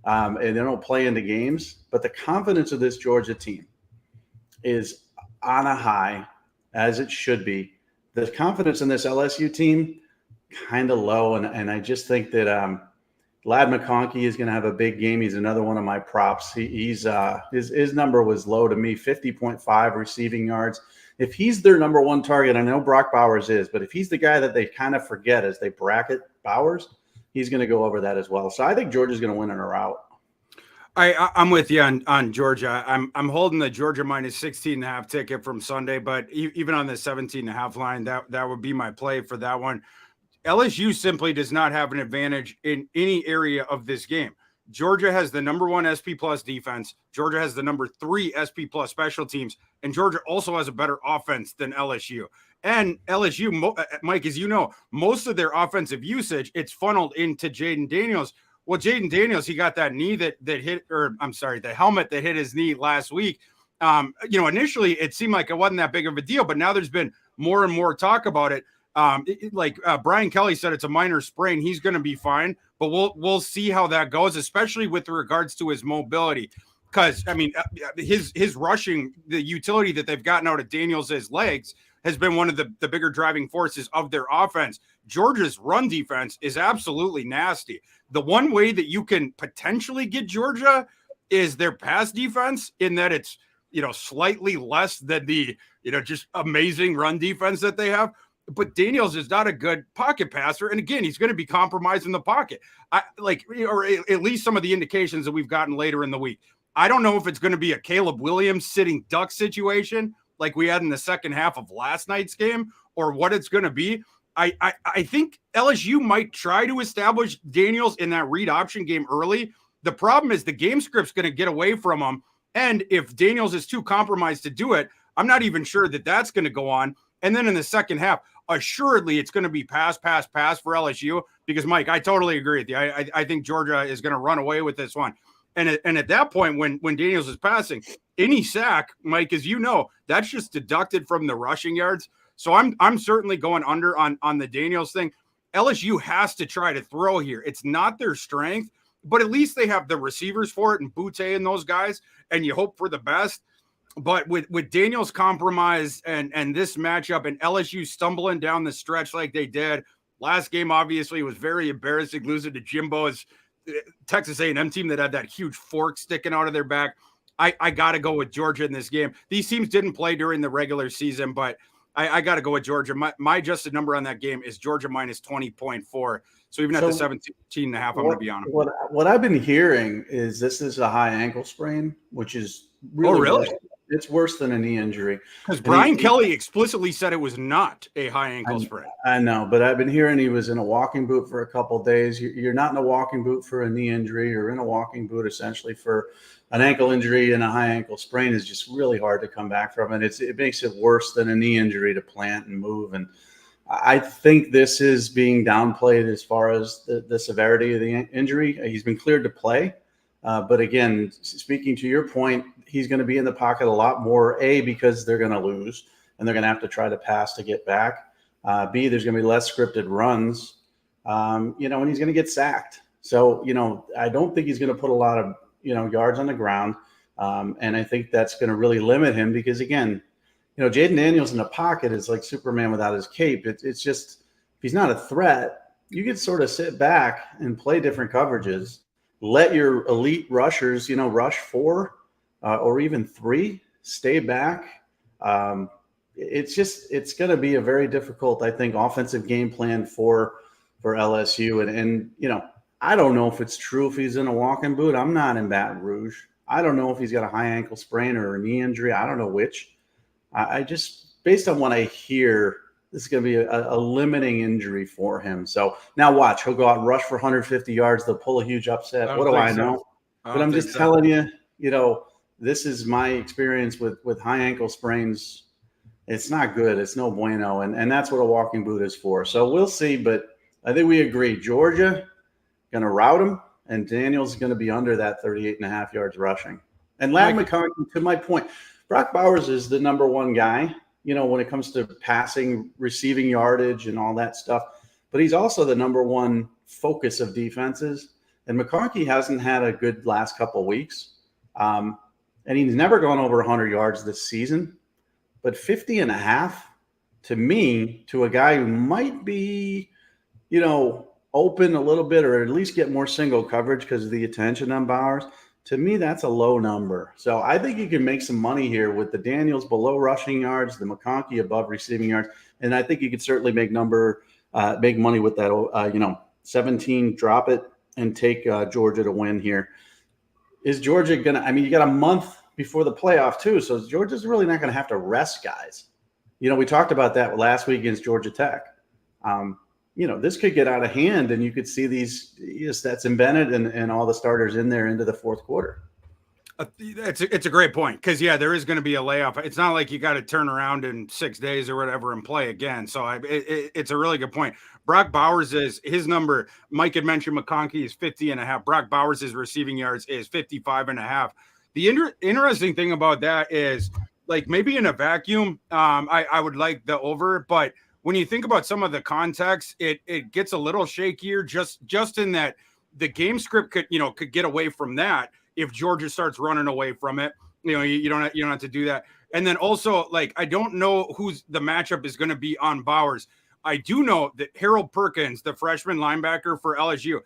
and they don't play into games, but the confidence of this Georgia team is on a high, as it should be. The confidence in this LSU team, kind of low, and I just think that Lad McConkey is going to have a big game. He's another one of my props. His number was low to me, 50.5 receiving yards. If he's their number one target, I know Brock Bowers is, but if he's the guy that they kind of forget as they bracket Bowers, he's going to go over that as well. So I think Georgia's going to win in a rout. I'm with you on Georgia. I'm holding the Georgia minus 16.5 ticket from Sunday, but even on the 17.5 line, that would be my play for that one. LSU simply does not have an advantage in any area of this game. Georgia has the number 1 SP plus defense. Georgia has the number 3 SP plus special teams, and Georgia also has a better offense than LSU. And LSU, Mike, as you know, most of their offensive usage, it's funneled into Jaden Daniels. Well, Jaden Daniels, he got that knee that hit, or I'm sorry, the helmet that hit his knee last week. Initially it seemed like it wasn't that big of a deal, but now there's been more and more talk about it. Brian Kelly said it's a minor sprain. He's going to be fine, but we'll see how that goes, especially with regards to his mobility. Because his rushing, the utility that they've gotten out of Daniels' legs has been one of the bigger driving forces of their offense. Georgia's run defense is absolutely nasty. The one way that you can potentially get Georgia is their pass defense, in that it's, slightly less than the, just amazing run defense that they have. But Daniels is not a good pocket passer. And again, he's going to be compromised in the pocket. Or at least some of the indications that we've gotten later in the week. I don't know if it's going to be a Caleb Williams sitting duck situation like we had in the second half of last night's game, or what it's going to be. I think LSU might try to establish Daniels in that read option game early. The problem is the game script's going to get away from him. And if Daniels is too compromised to do it, I'm not even sure that that's going to go on. And then in the second half, assuredly, it's going to be pass for LSU, because, Mike, I totally agree with you. I think Georgia is going to run away with this one. And at that point, when Daniels is passing, any sack, Mike, as you know, that's just deducted from the rushing yards. So I'm certainly going under on the Daniels thing. LSU has to try to throw here. It's not their strength, but at least they have the receivers for it, and Butte and those guys, and you hope for the best. But with Daniels compromised and this matchup, and LSU stumbling down the stretch like they did last game, obviously it was very embarrassing losing to Jimbo's Texas A&M team that had that huge fork sticking out of their back. I got to go with Georgia in this game. These teams didn't play during the regular season, but I got to go with Georgia. My adjusted number on that game is Georgia minus 20.4. So even at the 17.5, I'm going to be on them. What I've been hearing is this is a high ankle sprain, which is really worse. It's worse than a knee injury. Because Brian Kelly explicitly said it was not a high ankle sprain. I know, but I've been hearing he was in a walking boot for a couple of days. You're not in a walking boot for a knee injury. You're in a walking boot essentially for an ankle injury, and a high ankle sprain is just really hard to come back from. And it makes it worse than a knee injury to plant and move. And I think this is being downplayed as far as the severity of the injury. He's been cleared to play. But again, speaking to your point, he's going to be in the pocket a lot more, A, because they're going to lose and they're going to have to try to pass to get back. B, there's going to be less scripted runs, and he's going to get sacked. So, I don't think he's going to put a lot of, yards on the ground. And I think that's going to really limit him because, again, Jaden Daniels in the pocket is like Superman without his cape. It's just, if he's not a threat, you could sort of sit back and play different coverages. Let your elite rushers, rush 4 or even 3, stay back. It's going to be a very difficult, I think, offensive game plan for LSU. And I don't know if it's true if he's in a walking boot. I'm not in Baton Rouge. I don't know if he's got a high ankle sprain or a knee injury. I don't know which. I just, based on what I hear, this is going to be a limiting injury for him. So now watch, he'll go out and rush for 150 yards. They'll pull a huge upset. What do I know? But I'm just telling you, this is my experience with high ankle sprains. It's not good. It's no bueno. And that's what a walking boot is for. So we'll see. But I think we agree. Georgia going to rout him, and Daniel's going to be under that 38.5 yards rushing. And Ladd McConkey, to my point, Brock Bowers is the number one guy, when it comes to passing, receiving yardage, and all that stuff. But he's also the number one focus of defenses. And McConkey hasn't had a good last couple of weeks. And he's never gone over 100 yards this season. But 50.5, to me, to a guy who might be, open a little bit or at least get more single coverage because of the attention on Bowers, to me, that's a low number. So I think you can make some money here with the Daniels below rushing yards, the McConkey above receiving yards. And I think you could certainly make money with that, 17, drop it and take Georgia to win here. Is Georgia going to – you got a month before the playoff too, so Georgia's really not going to have to rest guys. We talked about that last week against Georgia Tech. This could get out of hand, and you could see these Stetson Bennett and all the starters in there into the fourth quarter. It's a great point because, there is going to be a layoff. It's not like you got to turn around in 6 days or whatever and play again. So it's a really good point. Brock Bowers is his number. Mike had mentioned McConkey is 50.5. Brock Bowers' receiving yards is 55.5. The interesting thing about that is, like, maybe in a vacuum, I would like the over, but when you think about some of the context, it gets a little shakier just in that the game script could get away from that if Georgia starts running away from it. You don't have to do that. And then also, like, I don't know who's the matchup is going to be on Bowers. I do know that Harold Perkins, the freshman linebacker for LSU,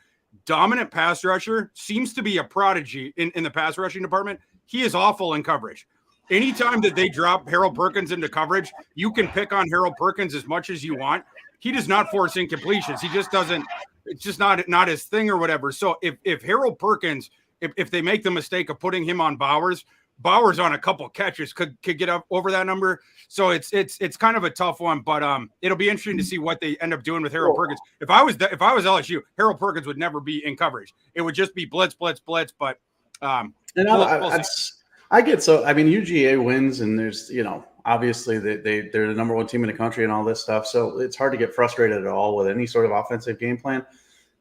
dominant pass rusher, seems to be a prodigy in the pass rushing department. He is awful in coverage. Anytime that they drop Harold Perkins into coverage, you can pick on Harold Perkins as much as you want. He does not force incompletions. He just doesn't. It's just not his thing or whatever. So if Harold Perkins, if they make the mistake of putting him on Bowers on a couple catches could get up over that number. So it's kind of a tough one, but it'll be interesting to see what they end up doing with Harold Perkins. If I was LSU, Harold Perkins would never be in coverage. It would just be blitz. But I get so. UGA wins, and there's obviously they're the number one team in the country and all this stuff. So it's hard to get frustrated at all with any sort of offensive game plan.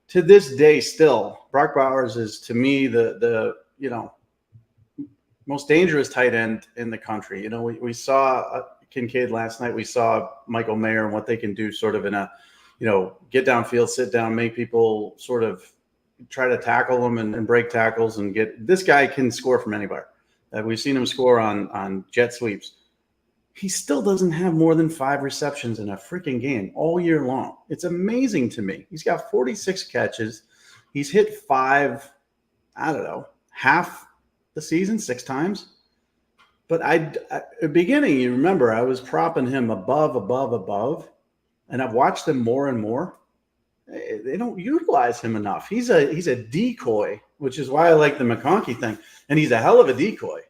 To this day, still, Brock Bowers is, to me, the most dangerous tight end in the country. We saw Kincaid last night. We saw Michael Mayer and what they can do sort of in a, get downfield, sit down, make people sort of try to tackle them and break tackles and get – this guy can score from anywhere. We've seen him score on jet sweeps. He still doesn't have more than 5 receptions in a freaking game all year long. It's amazing to me. He's got 46 catches. He's hit 5, half the season, 6 times. But at the beginning, you remember, I was propping him above, and I've watched him more and more. They don't utilize him enough. He's a decoy, which is why I like the McConkey thing. And he's a hell of a decoy.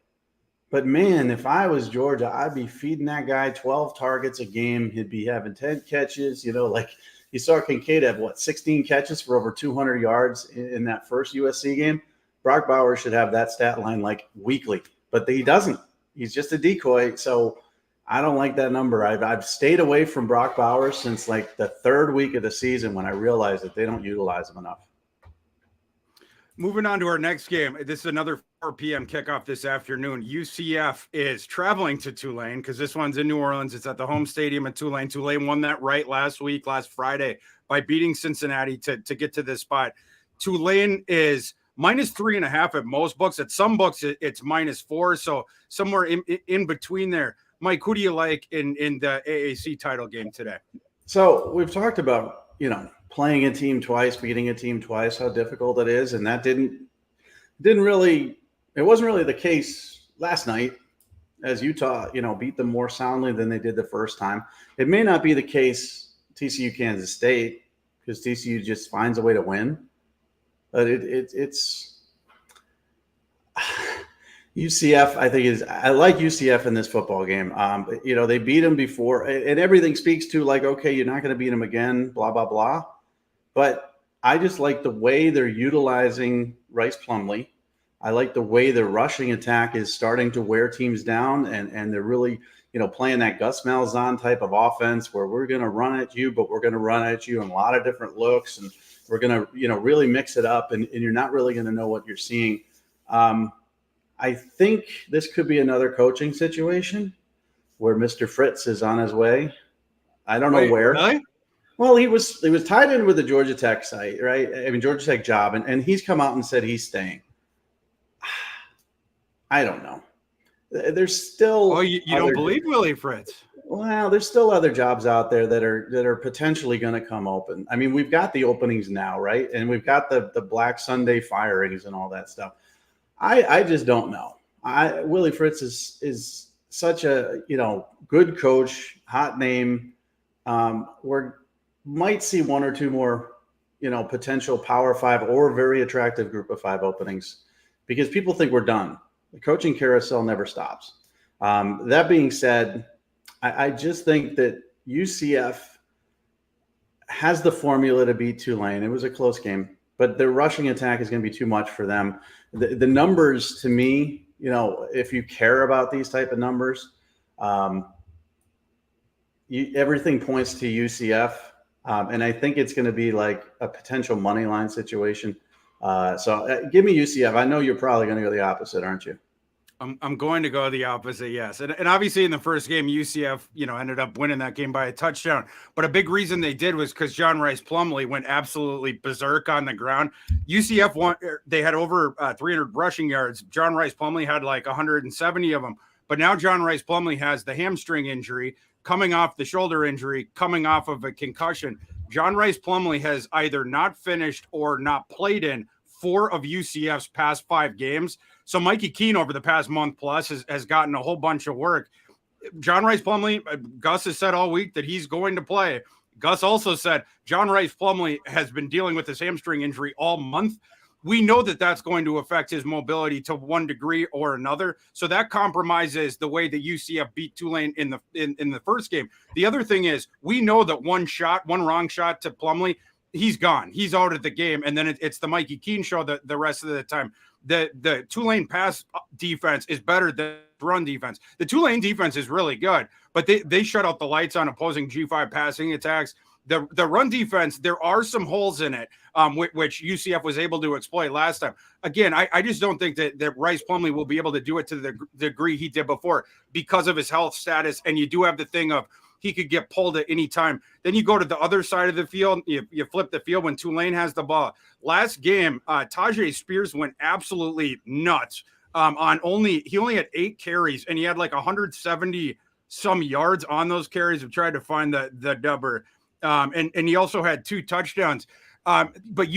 But, man, if I was Georgia, I'd be feeding that guy 12 targets a game. He'd be having 10 catches. Like you saw Kincaid have, 16 catches for over 200 yards in that first USC game. Brock Bowers should have that stat line like weekly. But he doesn't. He's just a decoy. So I don't like that number. I've stayed away from Brock Bowers since like the 3rd week of the season when I realized that they don't utilize him enough. Moving on to our next game. This is another 4 p.m. kickoff this afternoon. UCF is traveling to Tulane because this one's in New Orleans. It's at the home stadium in Tulane. Tulane won that right last Friday, by beating Cincinnati to get to this spot. Tulane is -3.5 at most books. At some books, it's -4. So somewhere in between there. Mike, who do you like in the AAC title game today? So we've talked about, playing a team twice, beating a team twice, how difficult it is. And that it wasn't really the case last night as Utah, beat them more soundly than they did the first time. It may not be the case TCU Kansas State because TCU just finds a way to win. But it's UCF, I like UCF in this football game. They beat them before, and everything speaks to like, okay, you're not going to beat them again, blah, blah, blah. But I just like the way they're utilizing Rice Plumlee. I like the way the rushing attack is starting to wear teams down, and they're really, playing that Gus Malzahn type of offense where we're going to run at you, but we're going to run at you in a lot of different looks, and we're going to, really mix it up, and you're not really going to know what you're seeing. I think this could be another coaching situation where Mr. Fritz is on his way. I don't know where. Really? Well, he was tied in with the Georgia Tech site, right? I mean, Georgia Tech job, and he's come out and said he's staying. I don't know. There's still. Oh, you don't believe Willie Fritz? Well, there's still other jobs out there that are potentially going to come open. I mean, we've got the openings now, right? And we've got the Black Sunday firings and all that stuff. I just don't know. Willie Fritz is such a good coach, hot name. We might see one or two more potential Power 5 or very attractive Group of 5 openings because people think we're done. The coaching carousel never stops. That being said, I just think that UCF has the formula to beat Tulane. It was a close game, but their rushing attack is going to be too much for them. The numbers, to me, if you care about these type of numbers, everything points to UCF, and I think it's going to be like a potential money line situation. So give me UCF. I know you're probably going to go the opposite, aren't you? I'm going to go the opposite, yes. And obviously in the first game, UCF, ended up winning that game by a touchdown. But a big reason they did was because John Rice Plumlee went absolutely berserk on the ground. UCF won; they had over 300 rushing yards. John Rice Plumlee had like 170 of them. But now John Rice Plumlee has the hamstring injury, coming off the shoulder injury, coming off of a concussion. John Rice Plumlee has either not finished or not played in 4 of UCF's past 5 games. So Mikey Keene over the past month plus has gotten a whole bunch of work. John Rice Plumlee, Gus has said all week that he's going to play. Gus also said John Rice Plumlee has been dealing with his hamstring injury all month. We know that that's going to affect his mobility to one degree or another. So that compromises the way that UCF beat Tulane in the first game. The other thing is we know that one wrong shot to Plumlee, he's gone. He's out of the game. And then it's the Mikey Keene show the rest of the time. The Tulane pass defense is better than run defense. The Tulane defense is really good, but they shut out the lights on opposing G5 passing attacks. The run defense, there are some holes in it, which UCF was able to exploit last time. Again, I just don't think that Rice Plumlee will be able to do it to the degree he did before because of his health status. And you do have the thing of he could get pulled at any time. Then you go to the other side of the field. You flip the field when Tulane has the ball. Last game, Tajay Spears went absolutely nuts. He only had 8 carries and he had like 170 some yards on those carries. I've tried to find the number. And he also had 2 touchdowns. But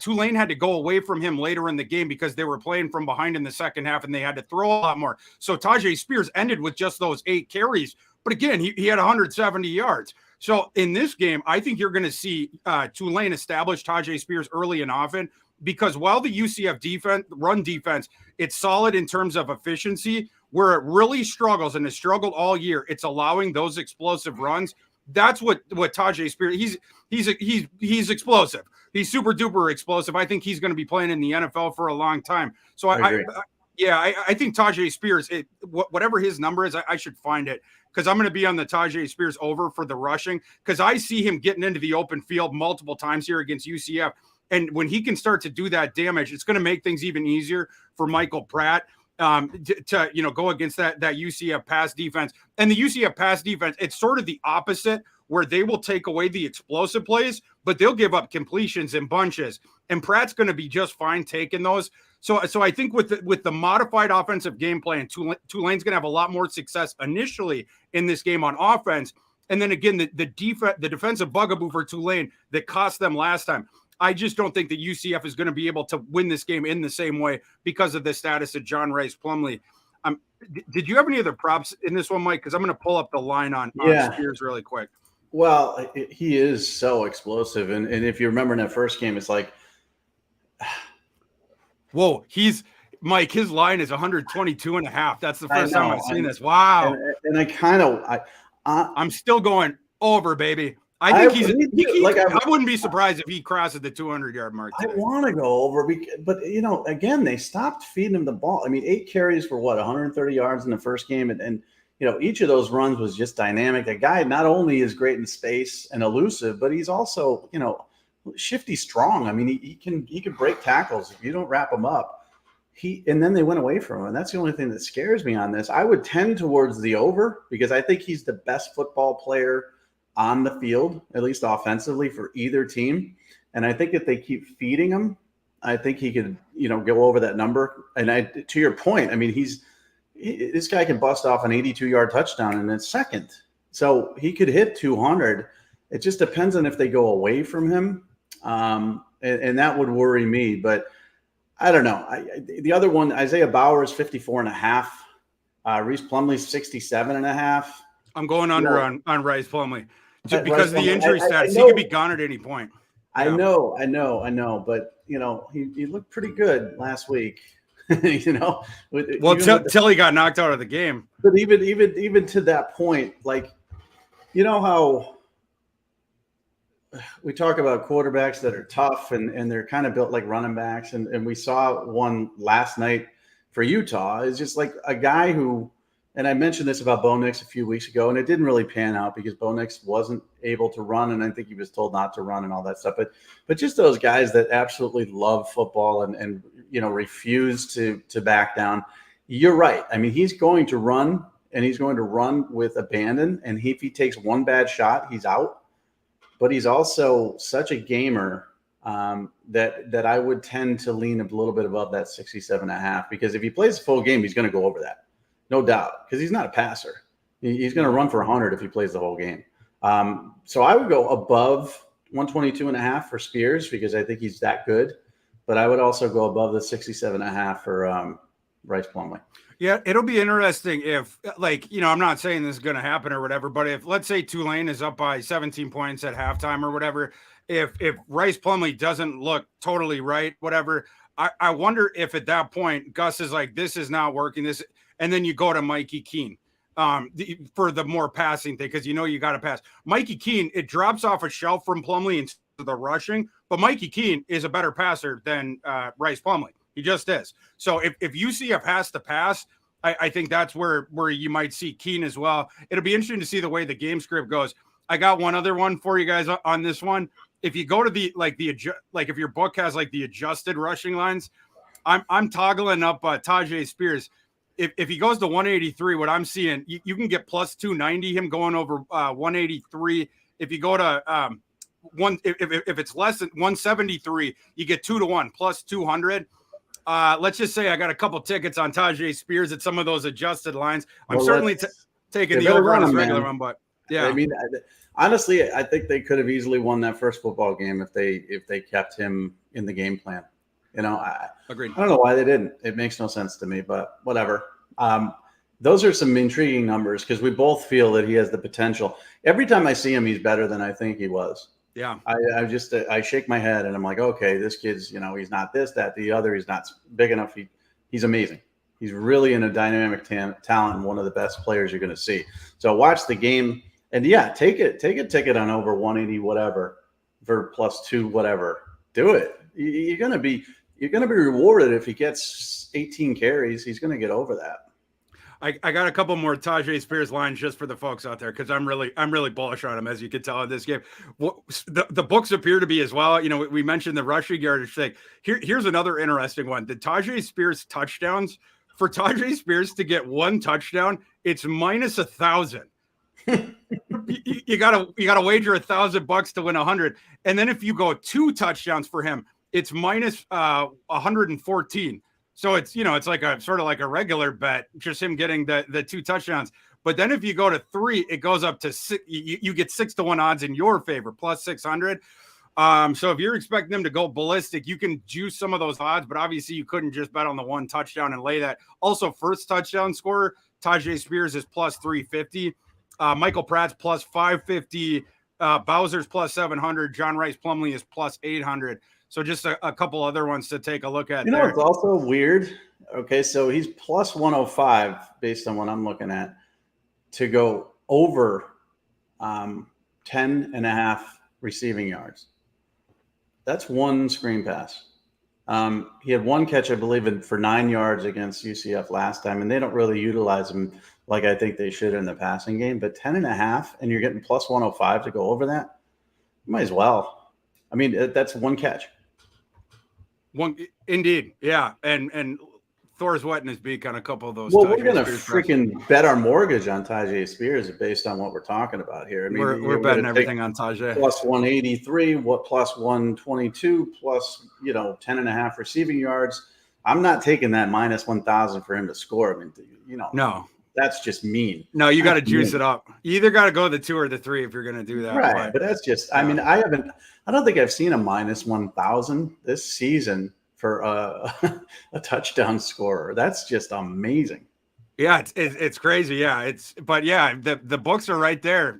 Tulane had to go away from him later in the game because they were playing from behind in the second half and they had to throw a lot more. So Tajay Spears ended with just those 8 carries. But again, he had 170 yards. So in this game, I think you're going to see Tulane establish Tajay Spears early and often because while the UCF run defense, it's solid in terms of efficiency, where it really struggles and has struggled all year, it's allowing those explosive runs. That's what Tajay Spears, he's explosive. He's super duper explosive. I think he's going to be playing in the NFL for a long time. So I think Tajay Spears, whatever his number is, I should find it because I'm going to be on the Tajay Spears over for the rushing because I see him getting into the open field multiple times here against UCF. And when he can start to do that damage, it's going to make things even easier for Michael Pratt to go against that UCF pass defense. And the UCF pass defense, it's sort of the opposite where they will take away the explosive plays, but they'll give up completions in bunches. And Pratt's going to be just fine taking those. So I think with the modified offensive game plan, Tulane's going to have a lot more success initially in this game on offense. And then again, the defensive bugaboo for Tulane that cost them last time. I just don't think that UCF is going to be able to win this game in the same way because of the status of John Rice Plumlee. Did you have any other props in this one, Mike? Because I'm going to pull up the line on Spears really quick. Well, he is so explosive. And if you remember in that first game, it's like, whoa, Mike, his line is 122.5. That's the first time I've seen this. Wow. And I'm I'm still going over, baby. I think I wouldn't be surprised if he crosses the 200-yard mark today. I want to go over, but again, they stopped feeding him the ball. I mean, 8 carries for 130 yards in the first game, and each of those runs was just dynamic. The guy not only is great in space and elusive, but he's also shifty strong. I mean, he can break tackles if you don't wrap him up. And then they went away from him, and that's the only thing that scares me on this. I would tend towards the over because I think he's the best football player on the field, at least offensively, for either team. And I think if they keep feeding him, I think he could, go over that number. And to your point, I mean, this guy can bust off an 82-yard touchdown in a second. So he could hit 200. It just depends on if they go away from him. And that would worry me. But I don't know. The other one, Isaiah Bowers, 54.5. Reese Plumlee's 67.5. I'm going under on Rice Plumlee because of the injury status. He could be gone at any point. I know. But, he looked pretty good last week. Till he got knocked out of the game. But even to that point, like, how we talk about quarterbacks that are tough and they're kind of built like running backs. And we saw one last night for Utah. Is just like a guy who, and I mentioned this about Bo Nix a few weeks ago, and it didn't really pan out because Bo Nix wasn't able to run. And I think he was told not to run and all that stuff. But just those guys that absolutely love football and refuse to back down. You're right. I mean, he's going to run, and he's going to run with abandon. And if he takes one bad shot, he's out. But he's also such a gamer that I would tend to lean a little bit above that 67.5, because if he plays the full game, he's going to go over that, no doubt, because he's not a passer. He's going to run for 100 if he plays the whole game. So I would go above 122.5 for Spears because I think he's that good. But I would also go above the 67.5 for Rice Plumlee. Yeah, it'll be interesting if, I'm not saying this is going to happen or whatever, but if, let's say, Tulane is up by 17 points at halftime or whatever, if Rice Plumlee doesn't look totally right, whatever, I wonder if at that point Gus is like, this is not working, and then you go to Mikey Keene for the more passing thing, because you got to pass. Mikey Keene, it drops off a shelf from Plumlee into the rushing, but Mikey Keene is a better passer than Rice Plumlee. He just is. So if UCF has to pass, I think that's where you might see Keene as well. It'll be interesting to see the way the game script goes. I got one other one for you guys on this one. If you go to if your book has the adjusted rushing lines, I'm toggling up Tajay Spears. If he goes to 183, what I'm seeing, you can get plus 290 him going over 183. If you go to if it's less than 173, you get 2-1 plus 200. Let's just say I got a couple tickets on Tajay Spears at some of those adjusted lines. I'm certainly taking the over on his regular run, but yeah. I mean, honestly, I think they could have easily won that first football game if they kept him in the game plan. Agreed. I don't know why they didn't. It makes no sense to me, but whatever. Those are some intriguing numbers because we both feel that he has the potential. Every time I see him, he's better than I think he was. Yeah. I shake my head and I'm like, okay, this kid's, he's not this, that, the other. He's not big enough. He's amazing. He's really in a dynamic talent and one of the best players you're going to see. So watch the game and take a ticket on over 180, whatever, for plus 2, whatever. Do it. You're going to be rewarded if he gets 18 carries. He's going to get over that. I got a couple more Tajay Spears lines just for the folks out there because I'm really bullish on him, as you can tell in this game. The books appear to be as well. We mentioned the rushing yardage thing. Here's another interesting one. The Tajay Spears touchdowns, for Tajay Spears to get one touchdown, it's minus 1,000. you gotta wager $1,000 to win 100, and then if you go 2 touchdowns for him, it's minus 114. So it's it's like a sort of like a regular bet, just him getting the 2 touchdowns. But then if you go to 3, it goes up to 6. You get 6-1 odds in your favor, plus 600. So if you're expecting them to go ballistic, you can juice some of those odds. But obviously, you couldn't just bet on the 1 touchdown and lay that. Also, first touchdown scorer, Tajay Spears is plus 350. Michael Pratt's plus 550. Bowser's plus 700. John Rice Plumlee is plus 800. So just a couple other ones to take a look at. It's also weird. Okay, so he's plus 105 based on what I'm looking at to go over 10.5 receiving yards. That's one screen pass. He had one catch, I believe, for 9 yards against UCF last time, and they don't really utilize him like I think they should in the passing game. But 10.5, and you're getting plus 105 to go over that, you might as well. I mean, that's one catch. One, indeed, yeah, and Thor's wetting his beak on a couple of those. Well, we're gonna freaking bet our mortgage on Tajay Spears based on what we're talking about here. I mean, we're betting everything on Tajay. Plus 183, plus 122, plus 10.5 receiving yards. I'm not taking that minus 1,000 for him to score. I mean, no, that's just mean. No, you got to juice it up. You either got to go the 2 or the 3 if you're going to do that. Right, but that's just. I mean, I don't think I've seen a minus 1,000 this season for a touchdown scorer. That's just amazing. Yeah, it's crazy. Yeah, the books are right there,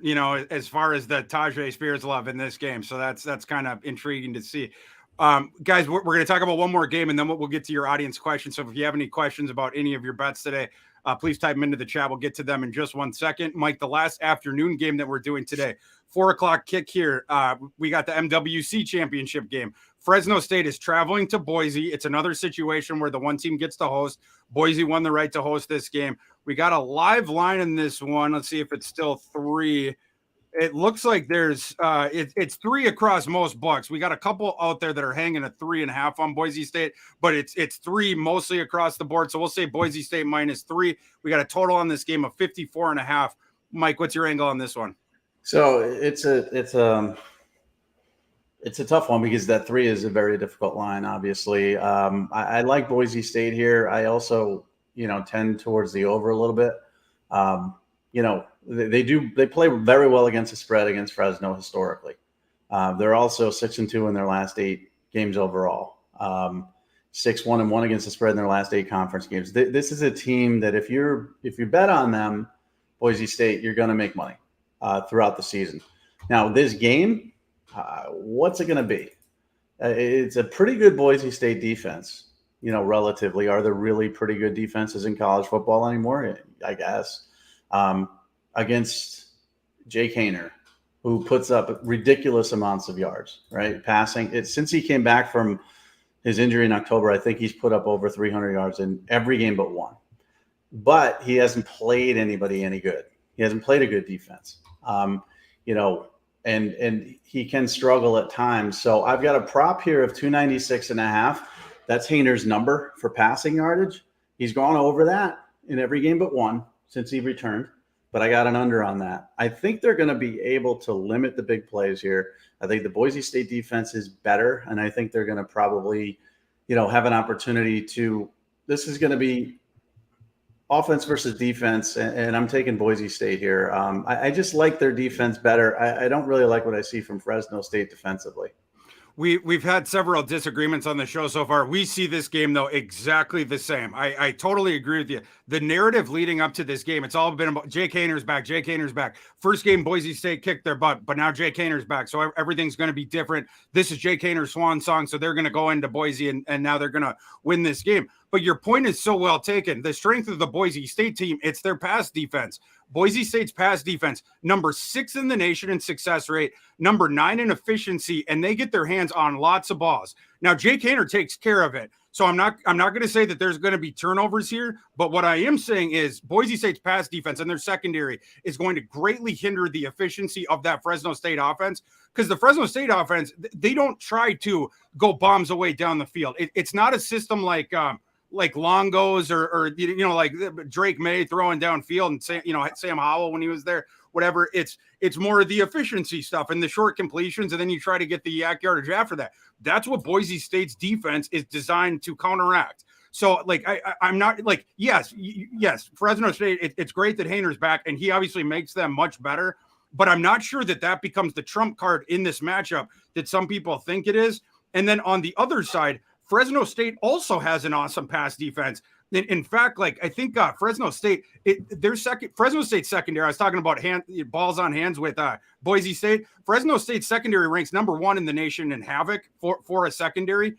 as far as the Tajay Spears love in this game. So that's kind of intriguing to see. Guys, we're going to talk about one more game, and then we'll get to your audience questions. So if you have any questions about any of your bets today, please type them into the chat. We'll get to them in just 1 second. Mike, the last afternoon game that we're doing today, 4:00 kick here. We got the MWC championship game. Fresno State is traveling to Boise. It's another situation where the one team gets to host. Boise won the right to host this game. We got a live line in this one. Let's see if it's still 3. It looks like there's it's 3 across most books. We got a couple out there that are hanging at 3.5 on Boise State, but it's 3 mostly across the board. So we'll say Boise State minus 3. We got a total on this game of 54.5. Mike, what's your angle on this one? So it's a tough one because that 3 is a very difficult line. Obviously, I like Boise State here. I also tend towards the over a little bit. They play very well against the spread against Fresno historically. They're also 6-2 in their last 8 games overall. 6-1-1 against the spread in their last 8 conference games. This is a team that if you bet on them, Boise State, you're going to make money throughout the season. Now this game, what's it going to be? It's a pretty good Boise State defense. Relatively, are there really pretty good defenses in college football anymore? I guess. Against Jake Haener, who puts up ridiculous amounts of yards, right? Passing. Since he came back from his injury in October, I think he's put up over 300 yards in every game but one. But he hasn't played anybody any good. He hasn't played a good defense. And he can struggle at times. So I've got a prop here of 296.5. That's Haener's number for passing yardage. He's gone over that in every game but one since he returned, but I got an under on that. I think they're going to be able to limit the big plays here. I think the Boise State defense is better, and I think they're going to probably, have an opportunity to – this is going to be offense versus defense, and I'm taking Boise State here. I just like their defense better. I don't really like what I see from Fresno State defensively. We've had several disagreements on the show so far. We see this game, though, exactly the same. I totally agree with you. The narrative leading up to this game, it's all been about Jake Haener's back. Jake Haener's back. First game, Boise State kicked their butt, but now Jake Haener's back. So everything's going to be different. This is Jake Haener's swan song. So they're going to go into Boise and now they're going to win this game. But your point is so well taken. The strength of the Boise State team, it's their pass defense. Boise State's pass defense, number 6 in the nation in success rate, number 9 in efficiency, and they get their hands on lots of balls. Now, Jake Haener takes care of it. So I'm not going to say that there's going to be turnovers here, but what I am saying is Boise State's pass defense and their secondary is going to greatly hinder the efficiency of that Fresno State offense, because the Fresno State offense, they don't try to go bombs away down the field. It's not a system like Longo's or like Drake May throwing downfield and Sam Howell when he was there, whatever. It's more of the efficiency stuff and the short completions, and then you try to get the yak yardage after that. That's what Boise State's defense is designed to counteract. So I'm not yes, Fresno State, it's great that Haener's back and he obviously makes them much better, but I'm not sure that becomes the trump card in this matchup that some people think it is. And then on the other side, Fresno State also has an awesome pass defense. In fact, I think Fresno State, Fresno State secondary, I was talking about balls on hands with Boise State. Fresno State secondary ranks number 1 in the nation in havoc for a secondary.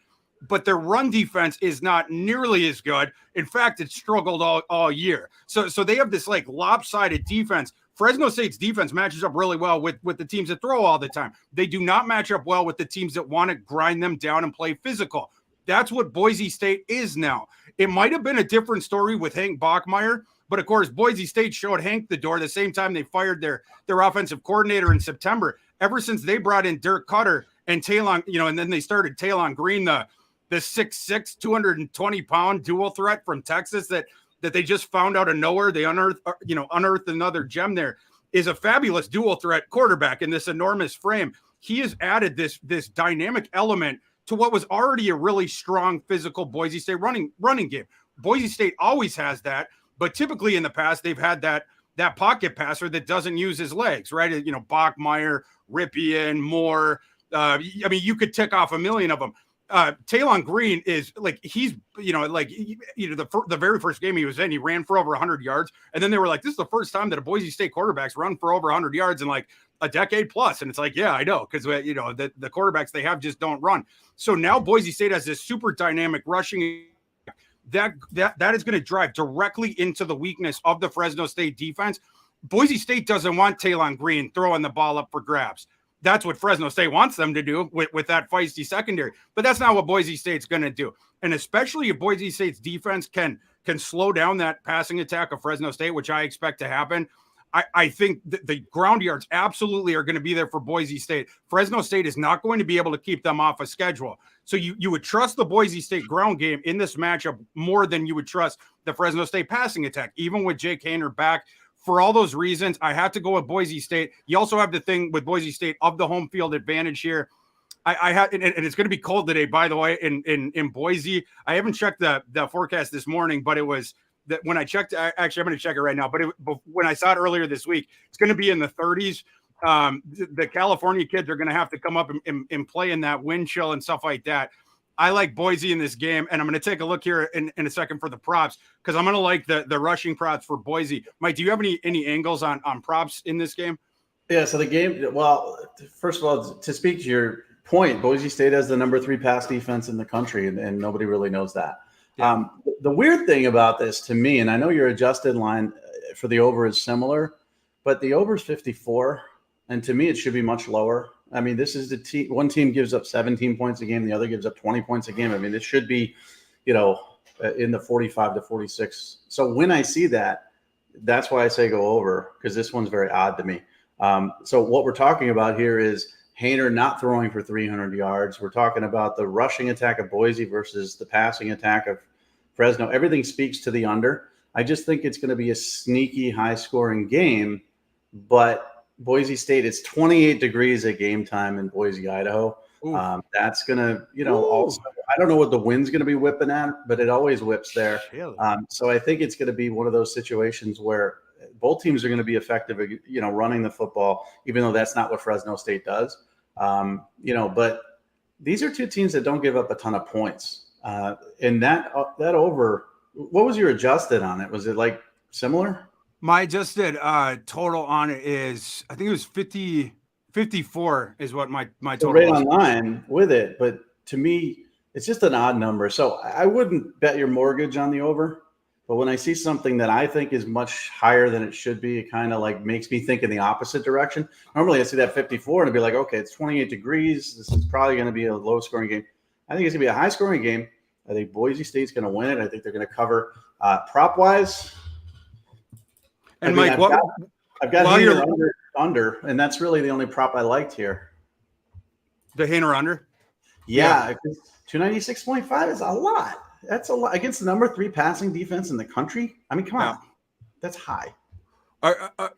but their run defense is not nearly as good. In fact, it's struggled all year. So they have this like lopsided defense. Fresno State's defense matches up really well with the teams that throw all the time. They do not match up well with the teams that want to grind them down and play physical. That's what Boise State is now. It might have been a different story with Hank Bachmeier, but of course, Boise State showed Hank the door the same time they fired their offensive coordinator in September. Ever since they brought in Dirk Cutter and Talon, and then they started Talon Green, the 6'6", 220-pound dual threat from Texas that they just found out of nowhere. They unearthed another gem there, is a fabulous dual threat quarterback in this enormous frame. He has added this dynamic element to what was already a really strong physical Boise State running game. Boise State always has that, but typically in the past, they've had that pocket passer that doesn't use his legs, right? Bachmeier, Ripien, Moore. You could tick off a million of them. Talon Green is like, he's, the very first game he was in, he ran for over 100 yards. And then they were like, this is the first time that a Boise State quarterback's run for over 100 yards in like a decade plus. And it's like, yeah, I know. Cause the quarterbacks they have just don't run. So now Boise State has this super dynamic rushing that is going to drive directly into the weakness of the Fresno State defense. Boise State doesn't want Talon Green throwing the ball up for grabs. That's what Fresno State wants them to do with that feisty secondary. But that's not what Boise State's going to do. And especially if Boise State's defense can slow down that passing attack of Fresno State, which I expect to happen, I think the ground yards absolutely are going to be there for Boise State. Fresno State is not going to be able to keep them off a schedule. So you would trust the Boise State ground game in this matchup more than you would trust the Fresno State passing attack, even with Jake Haener back. For all those reasons, I have to go with Boise State. You also have the thing with Boise State of the home field advantage here. I have, and it's going to be cold today, by the way, in Boise. I haven't checked the forecast this morning, but it was that when I checked. Actually, I'm going to check it right now. But when I saw it earlier this week, it's going to be in the 30s. The California kids are going to have to come up and play in that wind chill and stuff like that. I like Boise in this game, and I'm going to take a look here in a second for the props because I'm going to like the rushing props for Boise. Mike, do you have any angles on props in this game? Yeah, so the game, well, first of all, to speak to your point, Boise State has the number 3 pass defense in the country, and nobody really knows that. Yeah. The weird thing about this to me, and I know your adjusted line for the over is similar, but the over is 54, and to me it should be much lower. I mean, this is the team. One team gives up 17 points a game. The other gives up 20 points a game. I mean, this should be, in the 45 to 46. So when I see that, that's why I say go over, because this one's very odd to me. So what we're talking about here is Haener not throwing for 300 yards. We're talking about the rushing attack of Boise versus the passing attack of Fresno. Everything speaks to the under. I just think it's going to be a sneaky, high-scoring game, but Boise State, it's 28 degrees at game time in Boise, Idaho. That's going to, also, I don't know what the wind's going to be whipping at, but it always whips there. So I think it's going to be one of those situations where both teams are going to be effective, running the football, even though that's not what Fresno State does. But these are two teams that don't give up a ton of points. And that over, what was your adjusted on it? Was it like similar? My adjusted total on it is, I think it was 54 is what my total right was. On line with it, but to me, it's just an odd number. So I wouldn't bet your mortgage on the over, but when I see something that I think is much higher than it should be, it kind of like makes me think in the opposite direction. Normally I see that 54 and I'd be like, okay, it's 28 degrees. This is probably going to be a low scoring game. I think it's gonna be a high scoring game. I think Boise State's going to win it. I think they're going to cover prop wise. And Mike, I've got Haener under, and that's really the only prop I liked here. The Haener under? Yeah. 296.5 is a lot. That's a lot against the number 3 passing defense in the country. I mean, come on. That's high.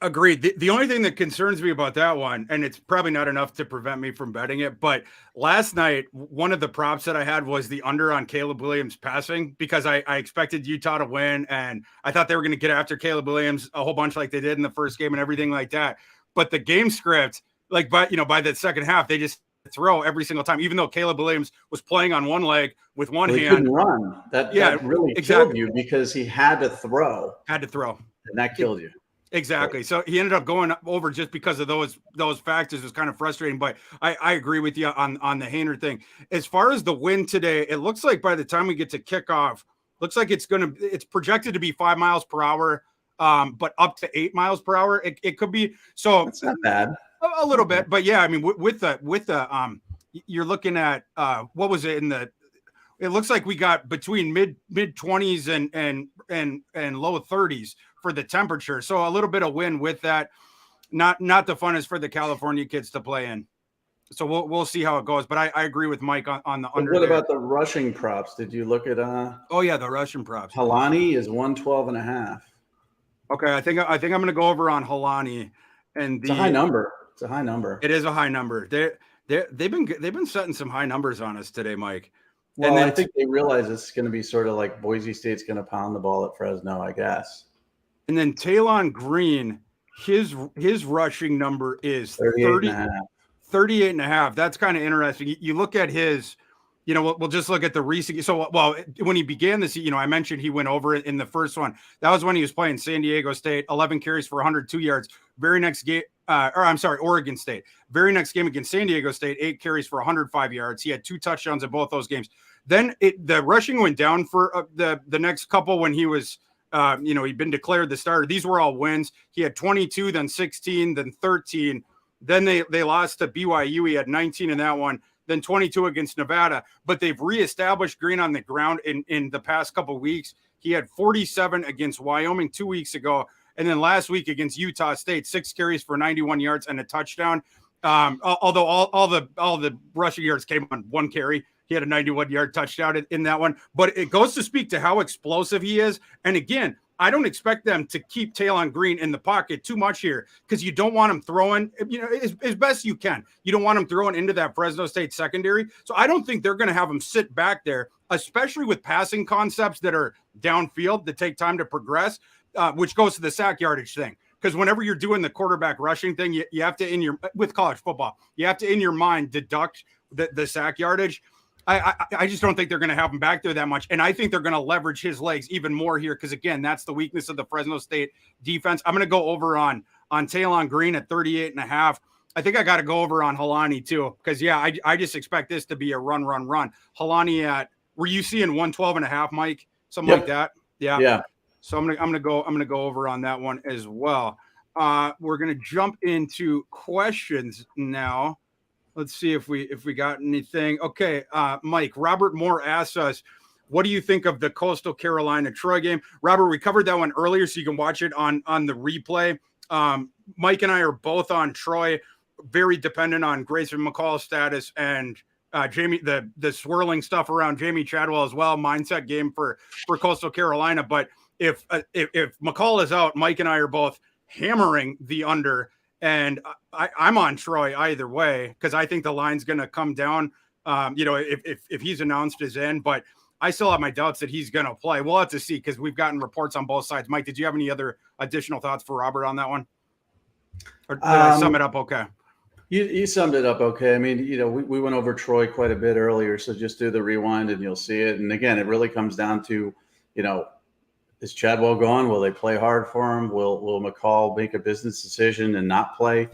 Agreed. The only thing that concerns me about that one, and it's probably not enough to prevent me from betting it, but last night, one of the props that I had was the under on Caleb Williams passing because I expected Utah to win, and I thought they were going to get after Caleb Williams a whole bunch like they did in the first game and everything like that. But the game script, by the second half, they just throw every single time, even though Caleb Williams was playing on one leg with one hand. He couldn't run. That really killed you because he had to throw. And that killed you. Exactly. So he ended up going over just because of those factors. It was kind of frustrating, but I agree with you on the Hainer thing. As far as the win today, it looks like by the time we get to kickoff, looks like it's projected to be 5 miles per hour, but up to 8 miles per hour. It could be so. That's not bad. A little bit, but yeah, I mean, with the you're looking at what was it in the? It looks like we got between mid 20s and low 30s for the temperature. So a little bit of wind with that. Not the funnest for the California kids to play in. So we'll see how it goes. But I agree with Mike on the under. What about the rushing props? Did you look at Oh yeah, the rushing props. Halani is 112.5. Okay, I think I'm gonna go over on Halani, and it's a high number. It's a high number. It is a high number. They've been setting some high numbers on us today, Mike. Well, and then, I think they realize it's going to be sort of like Boise State's going to pound the ball at Fresno, I guess. And then Talon Green, his rushing number is 38.5. That's kind of interesting. You look at his, we'll just look at the recent. So, when he began this, I mentioned he went over it in the first one. That was when he was playing San Diego State, 11 carries for 102 yards. Very next game, Oregon State. Very next game against San Diego State, 8 carries for 105 yards. He had 2 touchdowns in both those games. Then the rushing went down for the next couple when he was, he'd been declared the starter. These were all wins. He had 22, then 16, then 13. Then they lost to BYU. He had 19 in that one, then 22 against Nevada. But they've reestablished Green on the ground in the past couple of weeks. He had 47 against Wyoming 2 weeks ago. And then last week against Utah State, 6 carries for 91 yards and a touchdown. Although all the rushing yards came on 1 carry. He had a 91-yard touchdown in that one. But it goes to speak to how explosive he is. And again, I don't expect them to keep Talon Green in the pocket too much here because you don't want him throwing, as best you can. You don't want him throwing into that Fresno State secondary. So I don't think they're going to have him sit back there, especially with passing concepts that are downfield that take time to progress, which goes to the sack yardage thing. Because whenever you're doing the quarterback rushing thing, you have to, with college football, you have to in your mind deduct the sack yardage. I just don't think they're going to have him back there that much. And I think they're going to leverage his legs even more here because, again, that's the weakness of the Fresno State defense. I'm going to go over on Talon Green at 38.5. I think I got to go over on Halani too because, yeah, I just expect this to be a run. Halani were you seeing 112.5, Mike? Something like that? Yeah. Yeah. So I'm gonna go over on that one as well. We're gonna jump into questions now. Let's see if we got anything. Okay, Mike, Robert Moore asks us, what do you think of the Coastal Carolina Troy game? Robert, we covered that one earlier, so you can watch it on the replay. Mike and I are both on Troy, very dependent on Grayson McCall's status and Jamie, the swirling stuff around Jamie Chadwell as well. Mindset game for Coastal Carolina. But if McCall is out, Mike and I are both hammering the under. And I'm on Troy either way because I think the line's going to come down. If he's announced as in, but I still have my doubts that he's going to play. We'll have to see because we've gotten reports on both sides. Mike, did you have any other additional thoughts for Robert on that one? Or did I sum it up okay? You summed it up okay. I mean, we went over Troy quite a bit earlier, so just do the rewind and you'll see it. And again, it really comes down to, is Chadwell gone? Will they play hard for him? Will McCall make a business decision and not play,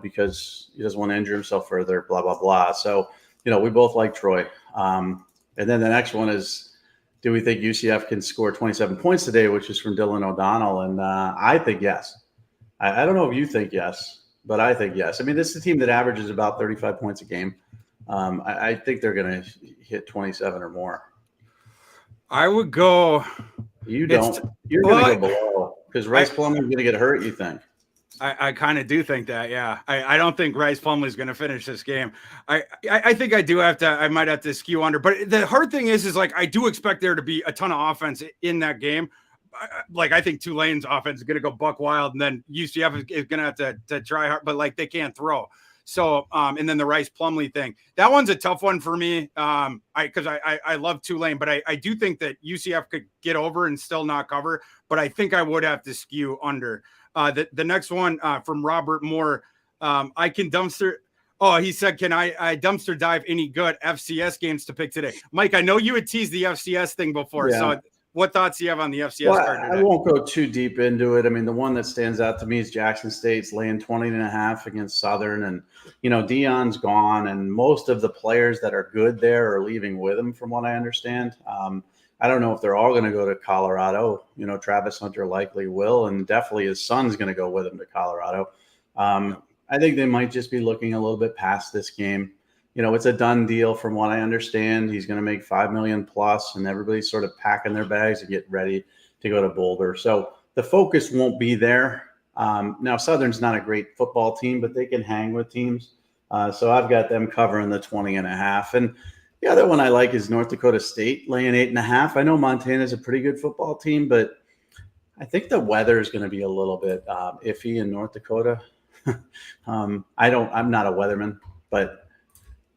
because he doesn't want to injure himself further, blah, blah, blah. So, we both like Troy. And then the next one is, do we think UCF can score 27 points today, which is from Dylan O'Donnell? And I think yes. I don't know if you think yes, but I think yes. I mean, this is a team that averages about 35 points a game. I think they're going to hit 27 or more. I would go. You don't. You're going to go below because Rice Plumlee's going to get hurt, you think? I kind of do think that, yeah. I don't think Rice Plumlee's going to finish this game. I think I might have to skew under. But the hard thing is like I do expect there to be a ton of offense in that game. Like I think Tulane's offense is going to go buck wild, and then UCF is going to have to try hard, but like they can't throw. So, and then the Rice Plumlee thing, that one's a tough one for me. Because I love Tulane, but I do think that UCF could get over and still not cover. But I think I would have to skew under. The next one from Robert Moore, I can dumpster. Oh, he said, can I dumpster dive any good FCS games to pick today? Mike, I know you had teased the FCS thing before, so what thoughts do you have on the FCS Well, card I today? won't go too deep into it. I mean, the one that stands out to me is Jackson State's laying 20.5 against Southern. And, Dion's gone, and most of the players that are good there are leaving with him, from what I understand. I don't know if they're all going to go to Colorado. Travis Hunter likely will, and definitely his son's going to go with him to Colorado. I think they might just be looking a little bit past this game. It's a done deal from what I understand. He's going to make $5 million plus, and everybody's sort of packing their bags to get ready to go to Boulder. So the focus won't be there. Now, Southern's not a great football team, but they can hang with teams. So I've got them covering the 20.5. And the other one I like is North Dakota State laying 8.5. I know Montana's a pretty good football team, but I think the weather is going to be a little bit iffy in North Dakota. I'm not a weatherman, but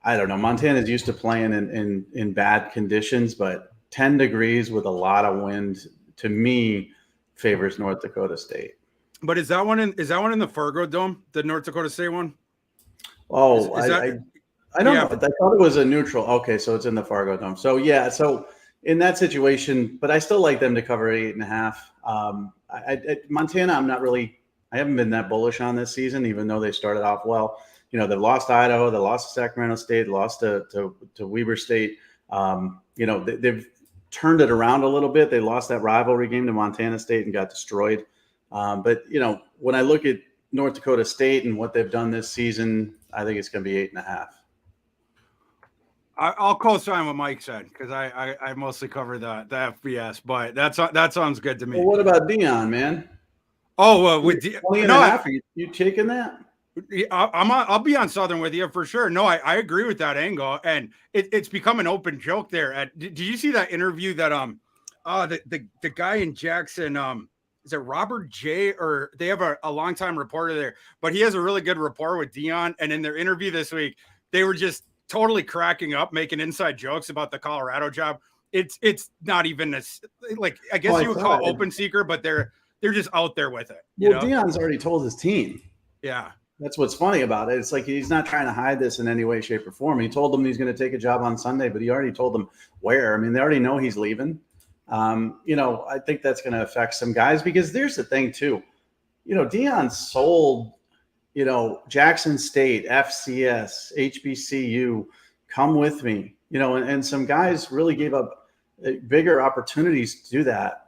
I don't know. Montana's used to playing in bad conditions, but 10 degrees with a lot of wind, to me, favors North Dakota State. But is that one in the Fargo Dome, the North Dakota State one? Oh, is that, I don't know. I thought it was a neutral. Okay, so it's in the Fargo Dome. So yeah, so in that situation, but I still like them to cover 8.5. Montana, I haven't been that bullish on this season, even though they started off well. They've lost to Idaho, they lost to Sacramento State, lost to Weber State. They've turned it around a little bit. They lost that rivalry game to Montana State and got destroyed. But when I look at North Dakota State and what they've done this season, I think it's going to be 8.5. I'll co-sign what Mike said, because I mostly cover the FBS, but that sounds good to me. Well, what about Dion, man? Oh, with 20.5, are you taking that? I'll be on Southern with you for sure. No, I agree with that angle, and it's become an open joke there. Did you see that interview that the guy in Jackson, is it Robert J, or they have a longtime reporter there, but he has a really good rapport with Dion, and in their interview this week, they were just totally cracking up, making inside jokes about the Colorado job. It's not even I guess you would call open secret, but they're just out there with it. Dion's already told his team. Yeah. That's what's funny about it. It's like he's not trying to hide this in any way, shape, or form. He told them he's going to take a job on Sunday, but he already told them where. I mean, they already know he's leaving. I think that's going to affect some guys, because there's the thing too. Dion sold, Jackson State, FCS, HBCU, come with me, and some guys really gave up bigger opportunities to do that.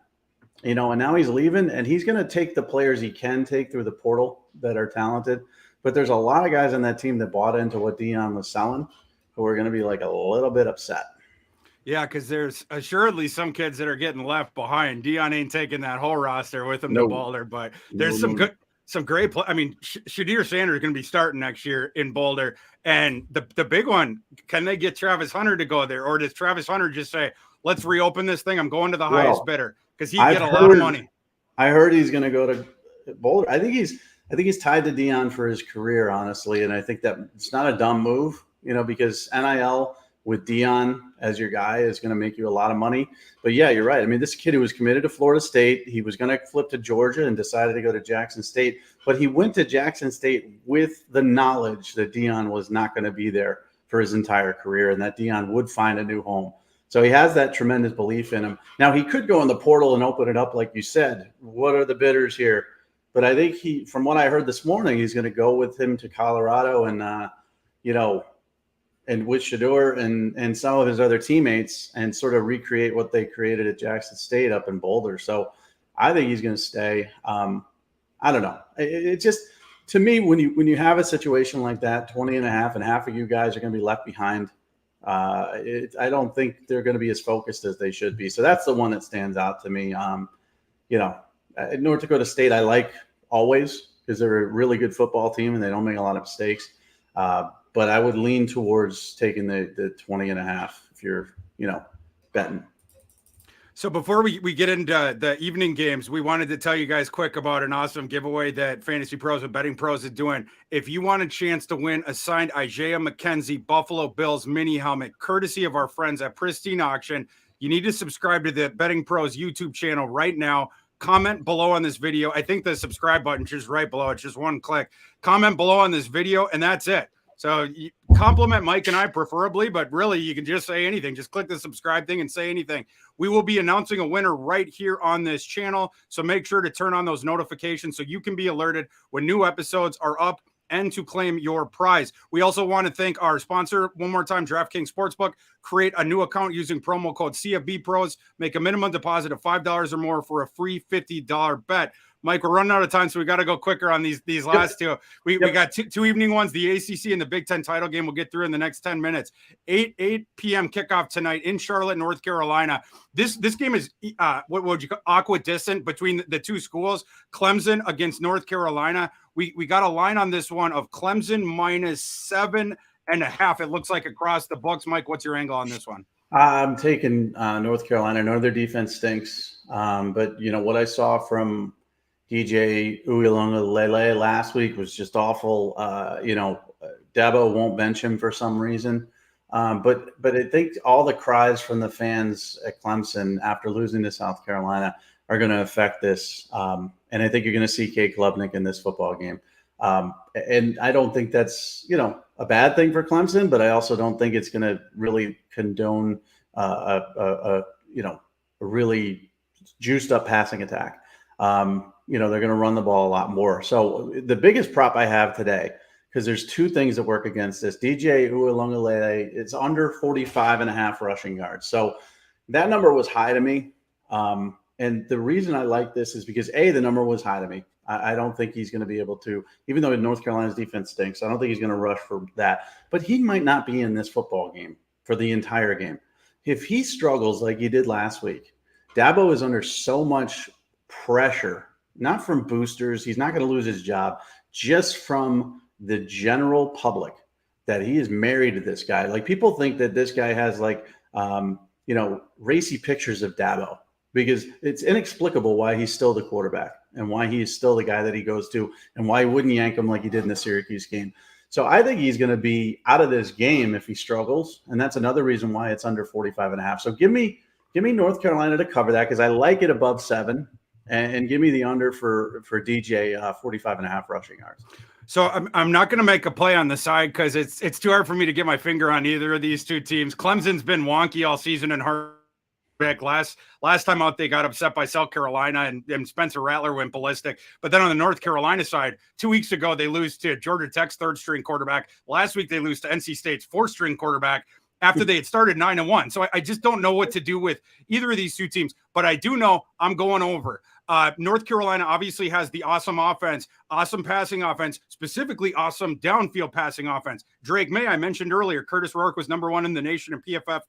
And now he's leaving, and he's going to take the players he can take through the portal that are talented. But there's a lot of guys on that team that bought into what Dion was selling who are going to be a little bit upset. Yeah, because there's assuredly some kids that are getting left behind. Dion ain't taking that whole roster with him to Boulder, but there's some great play. I mean, Shadir Sanders is going to be starting next year in Boulder. And the big one, can they get Travis Hunter to go there? Or does Travis Hunter just say, let's reopen this thing, I'm going to the highest bidder? Because he'd get a lot of money. I heard he's going to go to Boulder. I think he's tied to Dion for his career, honestly. And I think that it's not a dumb move, because NIL with Dion as your guy is going to make you a lot of money. But yeah, you're right. I mean, this kid who was committed to Florida State, he was going to flip to Georgia and decided to go to Jackson State. But he went to Jackson State with the knowledge that Dion was not going to be there for his entire career, and that Dion would find a new home. So he has that tremendous belief in him. Now, he could go in the portal and open it up, like you said. What are the bidders here? But I think from what I heard this morning, he's going to go with him to Colorado and, and with Shadur and some of his other teammates, and sort of recreate what they created at Jackson State up in Boulder. So I think he's going to stay. I don't know. It just, to me, when you have a situation like that, 20.5, and half of you guys are going to be left behind. I don't think they're going to be as focused as they should be. So that's the one that stands out to me. North Dakota State, I like always, because they're a really good football team and they don't make a lot of mistakes. But I would lean towards taking the 20.5 if you're, betting. So before we get into the evening games, we wanted to tell you guys quick about an awesome giveaway that Fantasy Pros and Betting Pros is doing. If you want a chance to win a signed Isaiah McKenzie Buffalo Bills mini helmet, courtesy of our friends at Pristine Auction, you need to subscribe to the Betting Pros YouTube channel right now. Comment below on this video. I think the subscribe button is just right below. It's just one click. Comment below on this video, and that's it. So you compliment Mike and I preferably, but really you can just say anything. Just click the subscribe thing and say anything. We will be announcing a winner right here on this channel. So make sure to turn on those notifications so you can be alerted when new episodes are up and to claim your prize. We also want to thank our sponsor one more time, DraftKings Sportsbook. Create a new account using promo code CFB Pros. Make a minimum deposit of $5 or more for a free $50 bet. Mike, we're running out of time, so we got to go quicker on these last two. We got two evening ones, the ACC and the Big Ten title game. We'll get through in the next 10 minutes. 8 p.m. kickoff tonight in Charlotte, North Carolina. This game is what would you call equidistant between the two schools. Clemson against North Carolina. We got a line on this one of Clemson -7.5. It looks like across the books. Mike, what's your angle on this one? I'm taking North Carolina. I know their defense stinks, but what I saw from DJ Uiagalelei last week was just awful. Dabo won't bench him for some reason. But I think all the cries from the fans at Clemson after losing to South Carolina are going to affect this. And I think you're going to see Kate Klubnik in this football game. And I don't think that's, a bad thing for Clemson, but I also don't think it's going to really condone a really juiced up passing attack. They're going to run the ball a lot more. So the biggest prop I have today, because there's two things that work against this. DJ Uiagalelei is under 45.5 rushing yards. So that number was high to me. And the reason I like this is because, A, the number was high to me. I don't think he's going to be able to, even though North Carolina's defense stinks, I don't think he's going to rush for that. But he might not be in this football game for the entire game. If he struggles like he did last week, Dabo is under so much pressure, not from boosters. He's not going to lose his job, just from the general public, that he is married to this guy. Like, people think that this guy has racy pictures of Dabo, because it's inexplicable why he's still the quarterback and why he is still the guy that he goes to, and why he wouldn't yank him like he did in the Syracuse game. So I think he's going to be out of this game if he struggles. And that's another reason why it's under 45.5. So give me North Carolina to cover that, because I like it above 7. And give me the under for DJ 45.5 rushing yards. So I'm not going to make a play on the side because it's too hard for me to get my finger on either of these two teams. Clemson's been wonky all season and hard back. Last time out, they got upset by South Carolina and Spencer Rattler went ballistic. But then on the North Carolina side, 2 weeks ago, they lose to Georgia Tech's 3rd-string quarterback. Last week, they lose to NC State's 4th-string quarterback after they had started 9-1. So I just don't know what to do with either of these two teams. But I do know I'm going over. North Carolina obviously has the awesome offense, awesome passing offense, specifically awesome downfield passing offense. Drake May, I mentioned earlier, Curtis Rourke was number 1 in the nation in PFF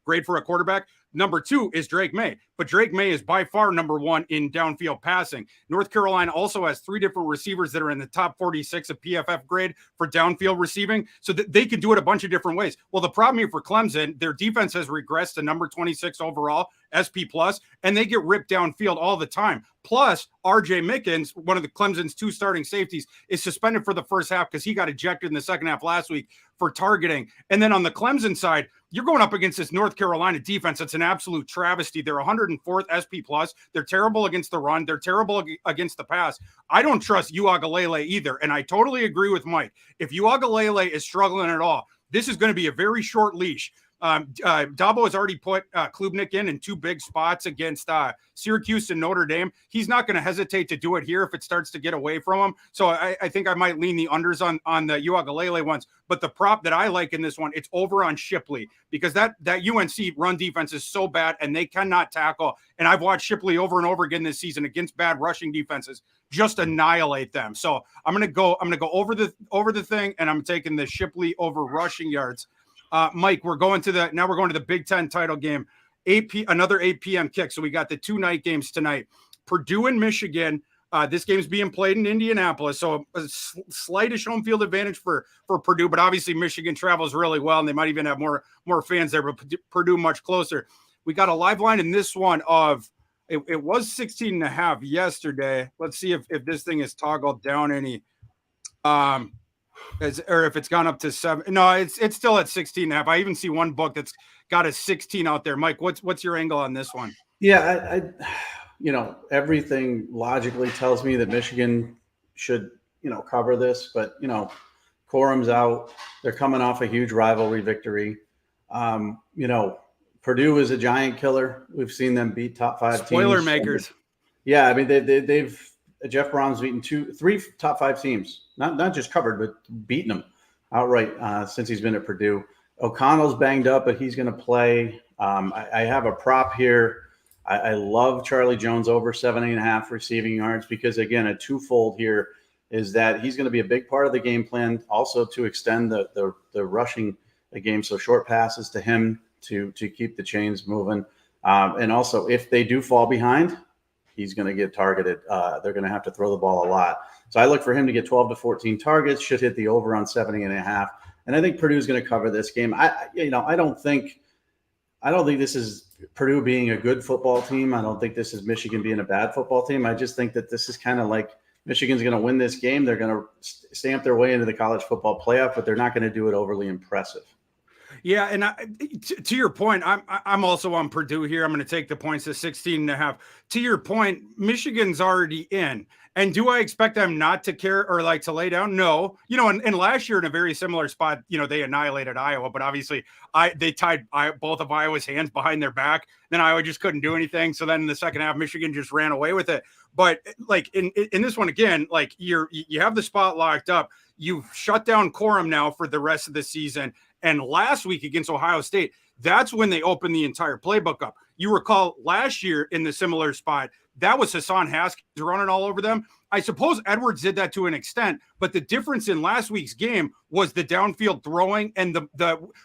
grade for a quarterback. Number 2 is Drake May, but Drake May is by far number 1 in downfield passing. North Carolina also has 3 different receivers that are in the top 46 of PFF grade for downfield receiving, so that they can do it a bunch of different ways. Well, the problem here for Clemson, their defense has regressed to number 26 overall, SP+, and they get ripped downfield all the time. Plus, RJ Mickens, one of the Clemson's 2 starting safeties, is suspended for the first half because he got ejected in the second half last week for targeting. And then on the Clemson side, you're going up against this North Carolina defense. It's an absolute travesty. They're 104th SP+. They're terrible against the run. They're terrible against the pass. I don't trust Uiagalelei either. And I totally agree with Mike. If Uiagalelei is struggling at all, this is going to be a very short leash. Dabo has already put Klubnik in 2 big spots against Syracuse and Notre Dame. He's not going to hesitate to do it here if it starts to get away from him. So I think I might lean the unders on the Uiagalelei ones. But the prop that I like in this one, it's over on Shipley, because that UNC run defense is so bad and they cannot tackle. And I've watched Shipley over and over again this season against bad rushing defenses just annihilate them. So I'm gonna go over the thing, and I'm taking the Shipley over rushing yards. Mike, we're going to the Big Ten title game, another 8 p.m. kick. So we got the 2 night games tonight. Purdue and Michigan. This game's being played in Indianapolis, so a slightish home field advantage for Purdue. But obviously, Michigan travels really well, and they might even have more fans there. But Purdue much closer. We got a live line in this one of it was 16.5 yesterday. Let's see if this thing is toggled down any. Or if it's gone up to 7. No, it's still at 16.5. I even see one book that's got a 16 out there. Mike, what's your angle on this one? Yeah, I everything logically tells me that Michigan should, cover this, but Corum's out. They're coming off a huge rivalry victory. Purdue is a giant killer. We've seen them beat top 5 teams. Spoiler makers. Yeah, I mean they've Jeff Brown's beaten 3 top 5 teams, not just covered, but beaten them outright since he's been at Purdue. O'Connell's banged up, but he's going to play. I have a prop here. I love Charlie Jones over 7.5 receiving yards because, again, a twofold here is that he's going to be a big part of the game plan, also to extend the rushing the game, so short passes to him to keep the chains moving. And also, if they do fall behind, he's going to get targeted. They're going to have to throw the ball a lot. So I look for him to get 12 to 14 targets, should hit the over on 70.5. And I think Purdue's going to cover this game. I don't think this is Purdue being a good football team. I don't think this is Michigan being a bad football team. I just think that this is kind of like Michigan's going to win this game. They're going to stamp their way into the college football playoff, but they're not going to do it overly impressive. Yeah, and to your point, I'm also on Purdue here. I'm going to take the points to 16.5. To your point, Michigan's already in. And do I expect them not to care or like to lay down? No. And last year in a very similar spot, they annihilated Iowa, but obviously they tied both of Iowa's hands behind their back. Then Iowa just couldn't do anything. So then in the second half, Michigan just ran away with it. But like in this one again, like you have the spot locked up. You've shut down Corum now for the rest of the season. And last week against Ohio State, that's when they opened the entire playbook up. You recall last year in the similar spot, that was Hassan Haskins running all over them. I suppose Edwards did that to an extent, but the difference in last week's game was the downfield throwing, and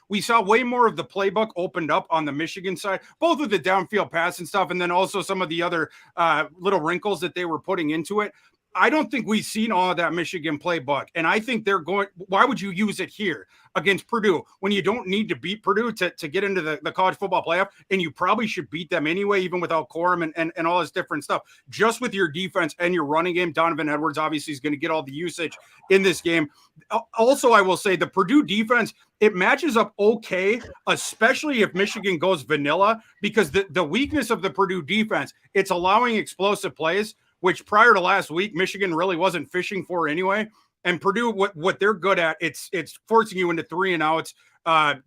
we saw way more of the playbook opened up on the Michigan side, both with the downfield pass and stuff, and then also some of the other little wrinkles that they were putting into it. I don't think we've seen all of that Michigan playbook. And I think they're going, why would you use it here against Purdue when you don't need to beat Purdue to get into the college football playoff? And you probably should beat them anyway, even without Corum and all this different stuff. Just with your defense and your running game, Donovan Edwards obviously is going to get all the usage in this game. Also, I will say the Purdue defense, it matches up okay, especially if Michigan goes vanilla, because the weakness of the Purdue defense, it's allowing explosive plays, which prior to last week, Michigan really wasn't fishing for anyway. And Purdue, what they're good at, it's forcing you into 3 and outs,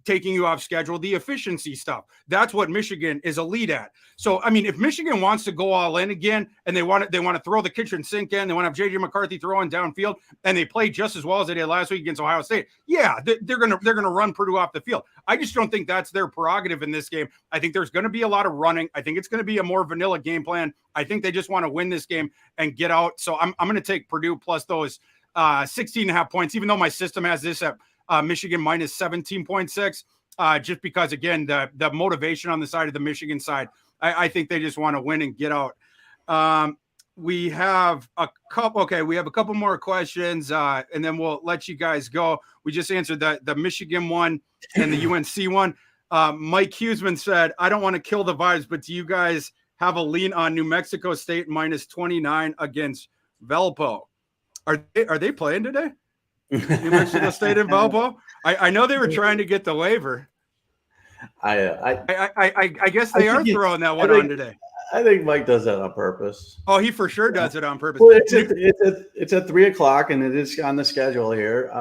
taking you off schedule, the efficiency stuff. That's what Michigan is elite at. So, I mean, if Michigan wants to go all in again and they want to throw the kitchen sink in, they want to have JJ McCarthy throwing downfield, and they play just as well as they did last week against Ohio State, yeah, they're gonna run Purdue off the field. I just don't think that's their prerogative in this game. I think there's going to be a lot of running. I think it's going to be a more vanilla game plan. I think they just want to win this game and get out. So I'm going to take Purdue plus those 16.5 points, even though my system has this at Michigan minus 17.6, just because, again, the motivation on the side of the Michigan side, I think they just want to win and get out. We have a couple more questions, and then we'll let you guys go. We just answered the Michigan one and the UNC one. Mike Huseman said, I don't want to kill the vibes, but do you guys have a lean on New Mexico State minus 29 against Valpo? Are they playing today? New Mexico State and Valpo? I know they were trying to get the waiver. I guess they are throwing that one on today. I think Mike does that on purpose. Oh, he for sure does it on purpose. Well, it's at 3:00 and it is on the schedule here.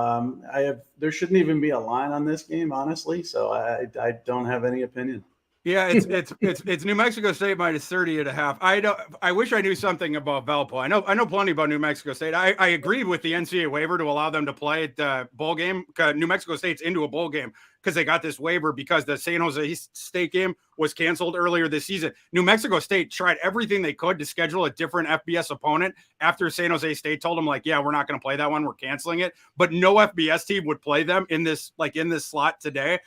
There shouldn't even be a line on this game, honestly. So I don't have any opinion. Yeah, it's New Mexico State minus 30.5. I wish I knew something about Valpo. I know plenty about New Mexico State. I agreed with the NCAA waiver to allow them to play at the bowl game. New Mexico State's into a bowl game because they got this waiver because the San Jose State game was canceled earlier this season. New Mexico State tried everything they could to schedule a different FBS opponent after San Jose State told them, like, yeah, we're not going to play that one. We're canceling it. But no FBS team would play them in this slot today.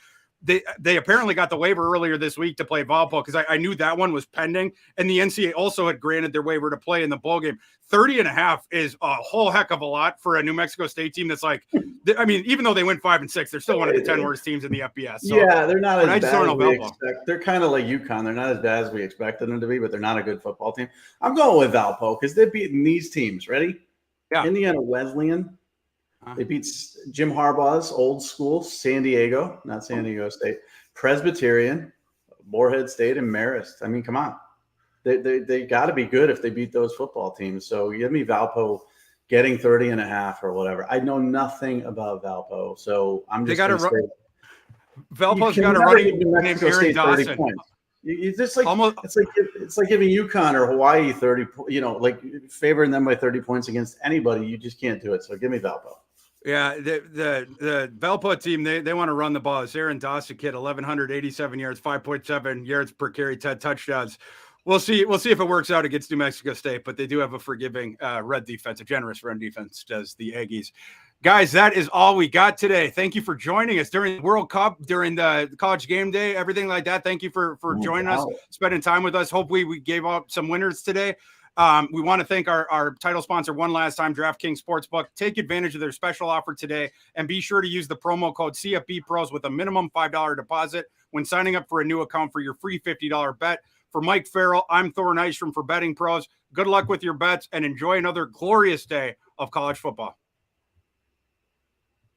They apparently got the waiver earlier this week to play Valpo because I knew that one was pending. And the NCAA also had granted their waiver to play in the bowl game. 30.5 is a whole heck of a lot for a New Mexico State team that's like, I mean, even though they went 5-6, they're still one of the 10 worst teams in the FBS. So, yeah, they're not as bad as we expect. They're kind of like UConn. They're not as bad as we expected them to be, but they're not a good football team. I'm going with Valpo because they've beaten these teams. Ready? Yeah. Indiana Wesleyan. They beat Jim Harbaugh's old school, San Diego, not San Diego State, Presbyterian, Morehead State, and Marist. I mean, come on. They got to be good if they beat those football teams. So give me Valpo getting 30.5 or whatever. I know nothing about Valpo, so I'm just going to say Valpo's got a running New named Mexico Aaron State 30 Dawson. points. You just like Almost, it's like giving UConn or Hawaii 30. Like favoring them by 30 points against anybody. You just can't do it. So give me Valpo. yeah, the Valpo team, they want to run the ball. It's Aaron Dawson kid, 1,187 yards, 5.7 yards per carry, 10 touchdowns. We'll see if it works out against New Mexico State, but they do have a forgiving red defense, a generous run defense, does the Aggies. Guys, that is all we got today. Thank you for joining us during the World Cup, during the college game day, everything like that. Thank you for joining us, spending time with us. Hopefully we gave up some winners today. We want to thank our title sponsor one last time, DraftKings Sportsbook. Take advantage of their special offer today and be sure to use the promo code CFB Pros with a minimum $5 deposit when signing up for a new account for your free $50 bet. For Mike Farrell, I'm Thor Nystrom for Betting Pros. Good luck with your bets and enjoy another glorious day of college football.